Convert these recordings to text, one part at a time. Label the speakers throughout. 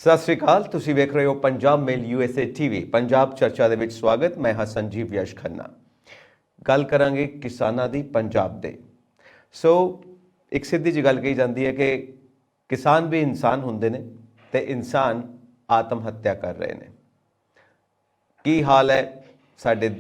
Speaker 1: ਸਤਿ ਸ੍ਰੀ ਅਕਾਲ। ਤੁਸੀਂ ਵੇਖ ਰਹੇ ਹੋ ਪੰਜਾਬ ਮੇਲ USA TV। ਪੰਜਾਬ ਚਰਚਾ ਦੇ ਵਿੱਚ ਸਵਾਗਤ। ਮੈਂ ਹਾਂ ਸੰਜੀਵ ਯਸ਼ ਖੰਨਾ। ਗੱਲ ਕਰਾਂਗੇ ਕਿਸਾਨਾਂ ਦੀ ਪੰਜਾਬ ਦੇ। ਇੱਕ ਸਿੱਧੀ ਜਿਹੀ ਗੱਲ ਕਹੀ ਜਾਂਦੀ ਹੈ ਕਿ ਕਿਸਾਨ ਵੀ ਇਨਸਾਨ ਹੁੰਦੇ ਨੇ ਤੇ ਇਨਸਾਨ ਆਤਮ ਹੱਤਿਆ ਕਰ ਰਹੇ ਨੇ। ਕੀ ਹਾਲ ਹੈ ਸਾਡੇ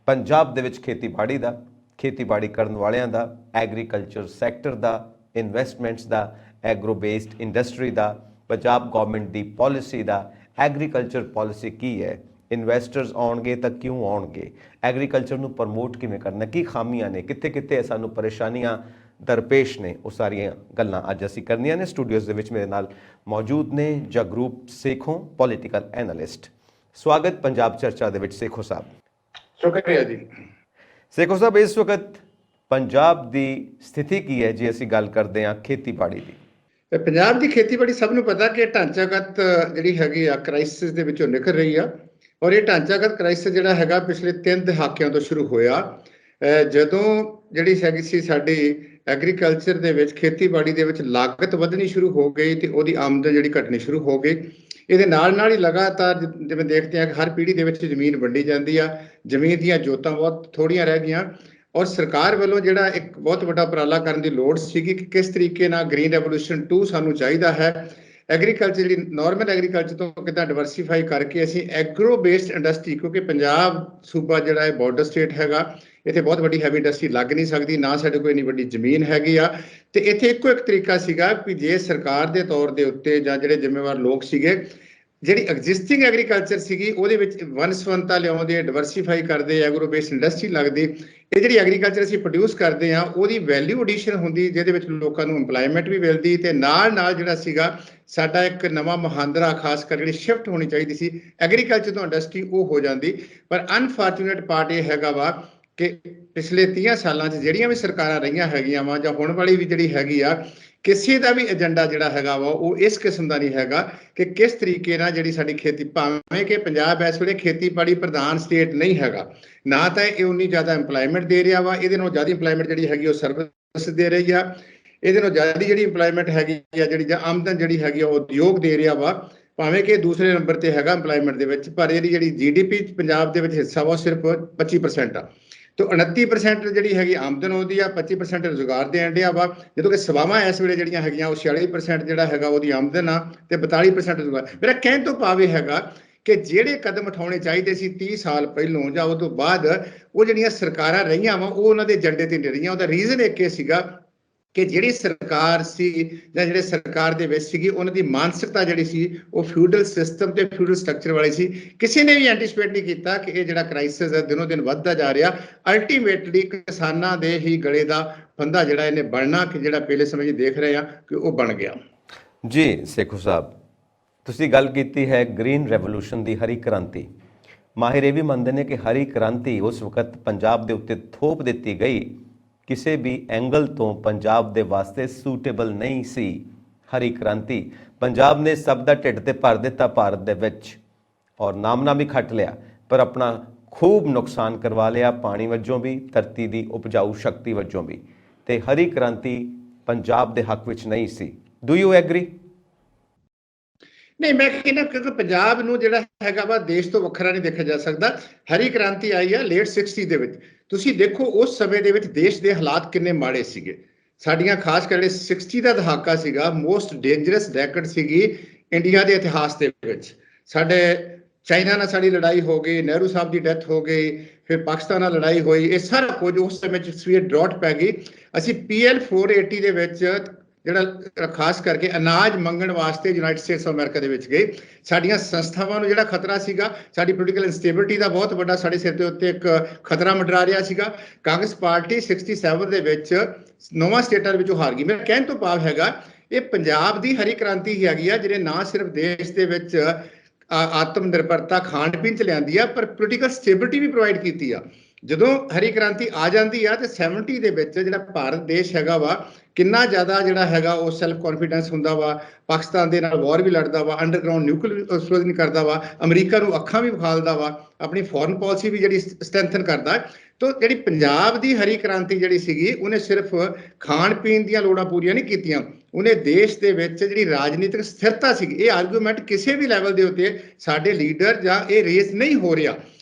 Speaker 1: ਪੰਜਾਬ ਦੇ ਵਿੱਚ ਖੇਤੀਬਾੜੀ ਦਾ, ਖੇਤੀਬਾੜੀ ਕਰਨ ਵਾਲਿਆਂ ਦਾ, ਐਗਰੀਕਲਚਰ ਸੈਕਟਰ ਦਾ, ਇਨਵੈਸਟਮੈਂਟਸ ਦਾ, ਐਗਰੋ ਬੇਸਡ ਇੰਡਸਟਰੀ ਦਾ, ਪੰਜਾਬ ਗੌਰਮੈਂਟ ਦੀ ਪਾਲਿਸੀ ਦਾ, ਐਗਰੀਕਲਚਰ ਪਾਲਿਸੀ ਕੀ ਹੈ, ਇਨਵੈਸਟਰਸ ਆਉਣਗੇ ਤਾਂ ਕਿਉਂ ਆਉਣਗੇ, ਐਗਰੀਕਲਚਰ ਨੂੰ ਪ੍ਰਮੋਟ ਕਿਵੇਂ ਕਰਨਾ, ਕੀ ਖਾਮੀਆਂ ਨੇ, ਕਿੱਥੇ ਕਿੱਥੇ ਸਾਨੂੰ ਪਰੇਸ਼ਾਨੀਆਂ ਦਰਪੇਸ਼ ਨੇ, ਉਹ ਸਾਰੀਆਂ ਗੱਲਾਂ ਅੱਜ ਅਸੀਂ ਕਰਨੀਆਂ ਨੇ। ਸਟੂਡੀਓਜ਼ ਦੇ ਵਿੱਚ ਮੇਰੇ ਨਾਲ ਮੌਜੂਦ ਨੇ ਜਗਰੂਪ ਸੇਖੋਂ, ਪੋਲੀਟੀਕਲ ਐਨਾਲਿਸਟ। ਸਵਾਗਤ ਪੰਜਾਬ ਚਰਚਾ ਦੇ ਵਿੱਚ ਸੇਖੋਂ ਸਾਹਿਬ।
Speaker 2: ਸ਼ੁਕਰੀਆ ਜੀ।
Speaker 1: ਸੇਖੋਂ ਸਾਹਿਬ, ਇਸ ਵਕਤ ਪੰਜਾਬ ਦੀ ਸਥਿਤੀ ਕੀ ਹੈ ਜੇ ਅਸੀਂ ਗੱਲ ਕਰਦੇ ਹਾਂ ਖੇਤੀਬਾੜੀ ਦੀ?
Speaker 2: ਪੰਜਾਬ ਦੀ ਖੇਤੀਬਾੜੀ ਸਭ ਨੂੰ ਪਤਾ ਕਿ ਢਾਂਚਾਗਤ ਜਿਹੜੀ ਹੈਗੀ ਆ ਕ੍ਰਾਈਸਿਸ ਦੇ ਵਿੱਚੋਂ ਨਿਕਲ ਰਹੀ ਆ। ਔਰ ਇਹ ਢਾਂਚਾਗਤ ਕ੍ਰਾਈਸਿਸ ਜਿਹੜਾ ਹੈਗਾ ਪਿਛਲੇ 3 ਦਹਾਕਿਆਂ ਤੋਂ ਸ਼ੁਰੂ ਹੋਇਆ, ਜਦੋਂ ਜਿਹੜੀ ਹੈਗੀ ਸੀ ਸਾਡੀ ਐਗਰੀਕਲਚਰ ਦੇ ਵਿੱਚ, ਖੇਤੀਬਾੜੀ ਦੇ ਵਿੱਚ ਲਾਗਤ ਵਧਣੀ ਸ਼ੁਰੂ ਹੋ ਗਈ ਤੇ ਉਹਦੀ ਆਮਦਨ ਜਿਹੜੀ ਘਟਣੀ ਸ਼ੁਰੂ ਹੋ ਗਈ। ਇਹਦੇ ਨਾਲ ਹੀ ਲਗਾਤਾਰ ਜਿਵੇਂ ਦੇਖਦੇ ਹਾਂ ਕਿ ਹਰ ਪੀੜ੍ਹੀ ਦੇ ਵਿੱਚ ਜ਼ਮੀਨ ਵੰਡੀ ਜਾਂਦੀ ਆ, ਜ਼ਮੀਨ ਦੀਆਂ ਜੋਤਾਂ ਬਹੁਤ ਥੋੜ੍ਹੀਆਂ ਰਹਿ ਗਈਆਂ। ਔਰ ਸਰਕਾਰ ਵੱਲੋਂ ਜਿਹੜਾ ਇੱਕ ਬਹੁਤ ਵੱਡਾ ਉਪਰਾਲਾ ਕਰਨ ਦੀ ਲੋੜ ਸੀਗੀ ਕਿ ਕਿਸ ਤਰੀਕੇ ਨਾਲ ਗ੍ਰੀਨ ਰੈਵੋਲੂਸ਼ਨ 2 ਸਾਨੂੰ ਚਾਹੀਦਾ ਹੈ। ਐਗਰੀਕਲਚਰ ਜਿਹੜੀ ਨਾਰਮਲ ਐਗਰੀਕਲਚਰ ਤੋਂ ਕਿੱਦਾਂ ਡਿਵਰਸੀਫਾਈ ਕਰਕੇ ਅਸੀਂ ਐਗਰੋ ਬੇਸਡ ਇੰਡਸਟਰੀ, ਕਿਉਂਕਿ ਪੰਜਾਬ ਸੂਬਾ ਜਿਹੜਾ ਹੈ ਬਾਰਡਰ ਸਟੇਟ ਹੈਗਾ, ਇੱਥੇ ਬਹੁਤ ਵੱਡੀ ਹੈਵੀ ਇੰਡਸਟਰੀ ਲੱਗ ਨਹੀਂ ਸਕਦੀ, ਨਾ ਸਾਡੇ ਕੋਲ ਇੰਨੀ ਵੱਡੀ ਜ਼ਮੀਨ ਹੈਗੀ ਆ। ਤੇ ਇੱਥੇ ਇੱਕੋ ਇੱਕ ਤਰੀਕਾ ਸੀਗਾ ਕਿ ਜੇ ਸਰਕਾਰ ਦੇ ਤੌਰ ਦੇ ਉੱਤੇ ਜਾਂ ਜਿਹੜੇ ਜ਼ਿੰਮੇਵਾਰ ਲੋਕ ਸੀਗੇ, ਜਿਹੜੀ ਐਗਜ਼ਿਸਟਿੰਗ ਐਗਰੀਕਲਚਰ ਸੀਗੀ ਉਹਦੇ ਵਿੱਚ ਵੰਨ-ਸੁਵੰਨਤਾ ਲਿਆਉਂਦੇ, ਡਿਵਰਸੀਫਾਈ ਕਰਦੇ, ਐਗਰੋ ਬੇਸਡ ਇੰਡਸਟਰੀ ਲੱਗਦੀ। ਇਹ ਜਿਹੜੀ ਐਗਰੀਕਲਚਰ ਅਸੀਂ ਪ੍ਰੋਡਿਊਸ ਕਰਦੇ ਹਾਂ ਉਹਦੀ ਵੈਲਿਊ ਐਡੀਸ਼ਨ ਹੁੰਦੀ, ਜਿਹਦੇ ਵਿੱਚ ਲੋਕਾਂ ਨੂੰ ਇੰਪਲਾਇਮੈਂਟ ਵੀ ਮਿਲਦੀ ਤੇ ਨਾਲ ਜਿਹੜਾ ਸੀਗਾ ਸਾਡਾ ਇੱਕ ਨਵਾਂ ਮੁਹਾਂਦਰਾ, ਖਾਸ ਕਰ ਜਿਹੜੀ ਸ਼ਿਫਟ ਹੋਣੀ ਚਾਹੀਦੀ ਸੀ ਐਗਰੀਕਲਚਰ ਤੋਂ ਇੰਡਸਟਰੀ, ਉਹ ਹੋ ਜਾਂਦੀ। ਪਰ ਅਨਫੋਰਚੂਨੇਟ ਪਾਰਟ ਇਹ ਹੈਗਾ ਵਾ ਕਿ ਪਿਛਲੇ 30 ਸਾਲਾਂ 'ਚ ਜਿਹੜੀਆਂ ਵੀ ਸਰਕਾਰਾਂ ਰਹੀਆਂ ਹੈਗੀਆਂ ਵਾ ਜਾਂ ਹੁਣ ਵਾਲੀ ਵੀ ਜਿਹੜੀ ਹੈਗੀ ਆ, ਕਿਸੇ ਦਾ ਵੀ ਏਜੰਡਾ ਜਿਹੜਾ ਹੈਗਾ ਵਾ ਉਹ ਇਸ ਕਿਸਮ ਦਾ ਨਹੀਂ ਹੈਗਾ ਕਿ ਕਿਸ ਤਰੀਕੇ ਨਾਲ ਜਿਹੜੀ ਸਾਡੀ ਖੇਤੀ, ਭਾਵੇਂ ਕਿ ਪੰਜਾਬ ਇਸ ਵੇਲੇ ਖੇਤੀਬਾੜੀ ਪ੍ਰਧਾਨ ਸਟੇਟ ਨਹੀਂ ਹੈਗਾ, ਨਾ ਤਾਂ ਇਹ ਉਨੀ ਜ਼ਿਆਦਾ ਇੰਪਲਾਇਮੈਂਟ ਦੇ ਰਿਹਾ ਵਾ, ਇਹਦੇ ਨਾਲੋਂ ਜ਼ਿਆਦਾ ਇੰਪਲਾਇਮੈਂਟ ਜਿਹੜੀ ਹੈਗੀ ਉਹ ਸਰਵਿਸ ਦੇ ਰਹੀ ਆ, ਇਹਦੇ ਨਾਲੋਂ ਜ਼ਿਆਦਾ ਜਿਹੜੀ ਇੰਪਲਾਇਮੈਂਟ ਹੈਗੀ ਆ, ਜਿਹੜੀ ਆਮਦਨ ਜਿਹੜੀ ਹੈਗੀ ਉਹ ਉਦਯੋਗ ਦੇ ਰਿਹਾ ਵਾ, ਭਾਵੇਂ ਕਿ ਦੂਸਰੇ ਨੰਬਰ ਤੇ ਹੈਗਾ ਇੰਪਲਾਇਮੈਂਟ ਦੇ ਵਿੱਚ, ਪਰ ਇਹਦੀ ਜਿਹੜੀ GDP ਪੰਜਾਬ ਦੇ ਵਿੱਚ ਹਿੱਸਾ ਵਾ ਸਿਰਫ 25% ਆ। ਤੇ 29% ਜਿਹੜੀ ਹੈਗੀ ਆਮਦਨ ਉਹਦੀ ਆ, 25% ਰੁਜ਼ਗਾਰ ਦੇਣ ਡਿਆ ਵਾ, ਜਦੋਂ ਕਿ ਸੇਵਾਵਾਂ ਇਸ ਵੇਲੇ ਜਿਹੜੀਆਂ ਹੈਗੀਆਂ ਉਹ 46% ਜਿਹੜਾ ਹੈਗਾ ਉਹਦੀ ਆਮਦਨ ਆ ਤੇ 42% ਰੁਜ਼ਗਾਰ। ਮੇਰਾ ਕਹਿਣ ਤੋਂ ਭਾਵ ਇਹ ਹੈਗਾ ਕਿ ਜਿਹੜੇ ਕਦਮ ਉਠਾਉਣੇ ਚਾਹੀਦੇ ਸੀ 30 ਸਾਲ ਪਹਿਲੋਂ ਜਾਂ ਉਹ ਤੋਂ ਬਾਅਦ, ਉਹ ਜਿਹੜੀਆਂ ਸਰਕਾਰਾਂ ਰਹੀਆਂ ਵਾ ਉਹ ਉਹਨਾਂ ਦੇ ਏਜੰਡੇ ਤੇ ਨਹੀਂ ਰਹੀਆਂ। ਉਹਦਾ ਰੀਜ਼ਨ ਇੱਕ ਇਹ ਸੀਗਾ ਕਿ ਜਿਹੜੀ ਸਰਕਾਰ ਸੀ ਜਾਂ ਜਿਹੜੇ ਸਰਕਾਰ ਦੇ ਵਿੱਚ ਸੀਗੀ, ਉਹਨਾਂ ਦੀ ਮਾਨਸਿਕਤਾ ਜਿਹੜੀ ਸੀ ਉਹ ਫਿਊਡਲ ਸਿਸਟਮ ਤੇ ਫਿਊਡਲ ਸਟਰਕਚਰ ਵਾਲੀ ਸੀ। ਕਿਸੇ ਨੇ ਵੀ ਐਂਟੀਸਪੇਟ ਨਹੀਂ ਕੀਤਾ ਕਿ ਇਹ ਜਿਹੜਾ ਕ੍ਰਾਈਸਿਸ ਹੈ ਦਿਨੋਂ ਦਿਨ ਵੱਧਦਾ ਜਾ ਰਿਹਾ, ਅਲਟੀਮੇਟਲੀ ਕਿਸਾਨਾਂ ਦੇ ਹੀ ਗਲੇ ਦਾ ਫੰਦਾ ਜਿਹੜਾ ਇਹਨੇ ਬਣਨਾ, ਕਿ ਜਿਹੜਾ ਪਹਿਲੇ ਸਮੇਂ 'ਚ ਦੇਖ ਰਹੇ ਆ ਕਿ ਉਹ ਬਣ ਗਿਆ।
Speaker 1: ਜੀ ਸੇਖੋਂ ਸਾਹਿਬ, ਤੁਸੀਂ ਗੱਲ ਕੀਤੀ ਹੈ ਗ੍ਰੀਨ ਰੈਵੋਲੂਸ਼ਨ ਦੀ, ਹਰੀ ਕ੍ਰਾਂਤੀ। ਮਾਹਿਰ ਇਹ ਵੀ ਮੰਨਦੇ ਨੇ ਕਿ ਹਰੀ ਕ੍ਰਾਂਤੀ ਉਸ ਵਕਤ ਪੰਜਾਬ ਦੇ ਉੱਤੇ ਥੋਪ ਦਿੱਤੀ ਗਈ, ਕਿਸੇ ਵੀ ਐਂਗਲ ਤੋਂ ਪੰਜਾਬ ਦੇ ਵਾਸਤੇ ਸੂਟੇਬਲ ਨਹੀਂ ਸੀ। ਹਰੀ ਕ੍ਰਾਂਤੀ ਪੰਜਾਬ ਨੇ ਸਭ ਦਾ ਢਿੱਡ ਤੇ ਭਰ ਦਿੱਤਾ ਭਾਰਤ ਦੇ ਵਿੱਚ, ਔਰ ਨਾਮਨਾ ਵੀ ਖੱਟ ਲਿਆ, ਪਰ ਆਪਣਾ ਖੂਬ ਨੁਕਸਾਨ ਕਰਵਾ ਲਿਆ, ਪਾਣੀ ਵਜੋਂ ਵੀ, ਧਰਤੀ ਦੀ ਉਪਜਾਊ ਸ਼ਕਤੀ ਵਜੋਂ ਵੀ। ਤੇ ਹਰੀ ਕ੍ਰਾਂਤੀ ਪੰਜਾਬ ਦੇ ਹੱਕ ਵਿੱਚ ਨਹੀਂ ਸੀ। Do you agri?
Speaker 2: ਨਹੀਂ, ਮੈਂ ਕਹਿੰਦਾ ਕਿਉਂਕਿ ਪੰਜਾਬ ਨੂੰ ਜਿਹੜਾ ਹੈਗਾ ਵਾ ਦੇਸ਼ ਤੋਂ ਵੱਖਰਾ ਨਹੀਂ ਦੇਖਿਆ ਜਾ ਸਕਦਾ। ਹਰੀ ਕ੍ਰਾਂਤੀ ਆਈ ਆ ਲੇਟ 60 ਦੇ ਵਿੱਚ। ਤੁਸੀਂ ਦੇਖੋ ਉਸ ਸਮੇਂ ਦੇ ਵਿੱਚ ਦੇਸ਼ ਦੇ ਹਾਲਾਤ ਕਿੰਨੇ ਮਾੜੇ ਸੀਗੇ। ਸਾਡੀਆਂ ਖਾਸ ਕਰਕੇ 60 ਦਾ ਦਹਾਕਾ ਸੀਗਾ, ਮੋਸਟ ਡੇਂਜਰਸ ਡੈਕਡ ਸੀਗੀ ਇੰਡੀਆ ਦੇ ਇਤਿਹਾਸ ਦੇ ਵਿੱਚ। ਸਾਡੇ ਚਾਈਨਾ ਨਾਲ ਸਾਡੀ ਲੜਾਈ ਹੋ ਗਈ, ਨਹਿਰੂ ਸਾਹਿਬ ਦੀ ਡੈਥ ਹੋ ਗਈ, ਫਿਰ ਪਾਕਿਸਤਾਨ ਨਾਲ ਲੜਾਈ ਹੋਈ, ਇਹ ਸਾਰਾ ਕੁਝ ਉਸ ਸਮੇਂ 'ਚ ਸਵੀਅਰ ਡਰਾਟ ਪੈ ਗਈ। ਅਸੀਂ PL 480 ਦੇ ਵਿੱਚ ਜਿਹੜਾ ਖਾਸ ਕਰਕੇ ਅਨਾਜ ਮੰਗਣ ਵਾਸਤੇ ਯੂਨਾਈਟਿਡ ਸਟੇਟਸ ਆਫ ਅਮਰੀਕਾ ਦੇ ਵਿੱਚ ਗਏ। ਸਾਡੀਆਂ ਸੰਸਥਾਵਾਂ ਨੂੰ ਜਿਹੜਾ ਖਤਰਾ ਸੀਗਾ, ਸਾਡੀ ਪੋਲੀਟੀਕਲ ਇੰਸਟੇਬਿਲਿਟੀ ਦਾ ਬਹੁਤ ਵੱਡਾ ਸਾਡੇ ਸਿਰ ਦੇ ਉੱਤੇ ਇੱਕ ਖਤਰਾ ਮੰਡਰਾ ਰਿਹਾ ਸੀਗਾ। ਕਾਂਗਰਸ ਪਾਰਟੀ 67 ਦੇ ਵਿੱਚ 9 ਸਟੇਟਾਂ ਦੇ ਵਿੱਚੋਂ ਹਾਰ ਗਈ। ਮੇਰਾ ਕਹਿਣ ਤੋਂ ਭਾਵ ਹੈਗਾ ਇਹ ਪੰਜਾਬ ਦੀ ਹਰੀ ਕ੍ਰਾਂਤੀ ਹੀ ਹੈਗੀ ਆ, ਜਿਹਨੇ ਨਾ ਸਿਰਫ ਦੇਸ਼ ਦੇ ਵਿੱਚ ਆਤਮ ਨਿਰਭਰਤਾ ਖਾਣ ਪੀਣ 'ਚ ਲਿਆਂਦੀ ਆ, ਪਰ ਪੋਲੀਟੀਕਲ ਸਟੇਬਿਲਿਟੀ ਵੀ ਪ੍ਰੋਵਾਈਡ ਕੀਤੀ ਆ। ਜਦੋਂ ਹਰੀ ਕ੍ਰਾਂਤੀ ਆ ਜਾਂਦੀ ਆ ਤੇ 70 ਦੇ ਵਿੱਚ ਜਿਹੜਾ ਭਾਰਤ ਦੇਸ਼ ਹੈਗਾ ਵਾ, ਕਿੰਨਾ ਜ਼ਿਆਦਾ ਜਿਹੜਾ ਹੈਗਾ ਉਹ ਸੈਲਫ ਕੌਨਫੀਡੈਂਸ ਹੁੰਦਾ ਵਾ, ਪਾਕਿਸਤਾਨ ਦੇ ਨਾਲ ਵਾਰ ਵੀ ਲੜਦਾ ਵਾ, ਅੰਡਰਗਰਾਊਂਡ ਨਿਊਕਲੀਅਰ ਐਕਸਪਲੋਜ਼ਨ ਕਰਦਾ ਵਾ, ਅਮਰੀਕਾ ਨੂੰ ਅੱਖਾਂ ਵੀ ਵਿਖਾਲਦਾ ਵਾ, ਆਪਣੀ ਫੋਰਨ ਪਾਲਿਸੀ ਵੀ ਜਿਹੜੀ ਸਟਰੈਂਥਨ ਕਰਦਾ। ਤੋ ਜਿਹੜੀ ਪੰਜਾਬ ਦੀ ਹਰੀ ਕ੍ਰਾਂਤੀ ਜਿਹੜੀ ਸੀਗੀ, ਉਹਨੇ ਸਿਰਫ ਖਾਣ ਪੀਣ ਦੀਆਂ ਲੋੜਾਂ ਪੂਰੀਆਂ ਨਹੀਂ ਕੀਤੀਆਂ, ਉਹਨੇ ਦੇਸ਼ ਦੇ ਵਿੱਚ ਜਿਹੜੀ ਰਾਜਨੀਤਿਕ ਸਥਿਰਤਾ ਸੀ, ਇਹ ਆਰਗੂਮੈਂਟ ਕਿਸੇ ਵੀ ਲੈਵਲ ਦੇ ਉੱਤੇ ਸਾਡੇ ਲੀਡਰ ਜਾਂ ਇਹ ਰੇਸ ਨਹੀਂ ਹੋ ਰਿਹਾ।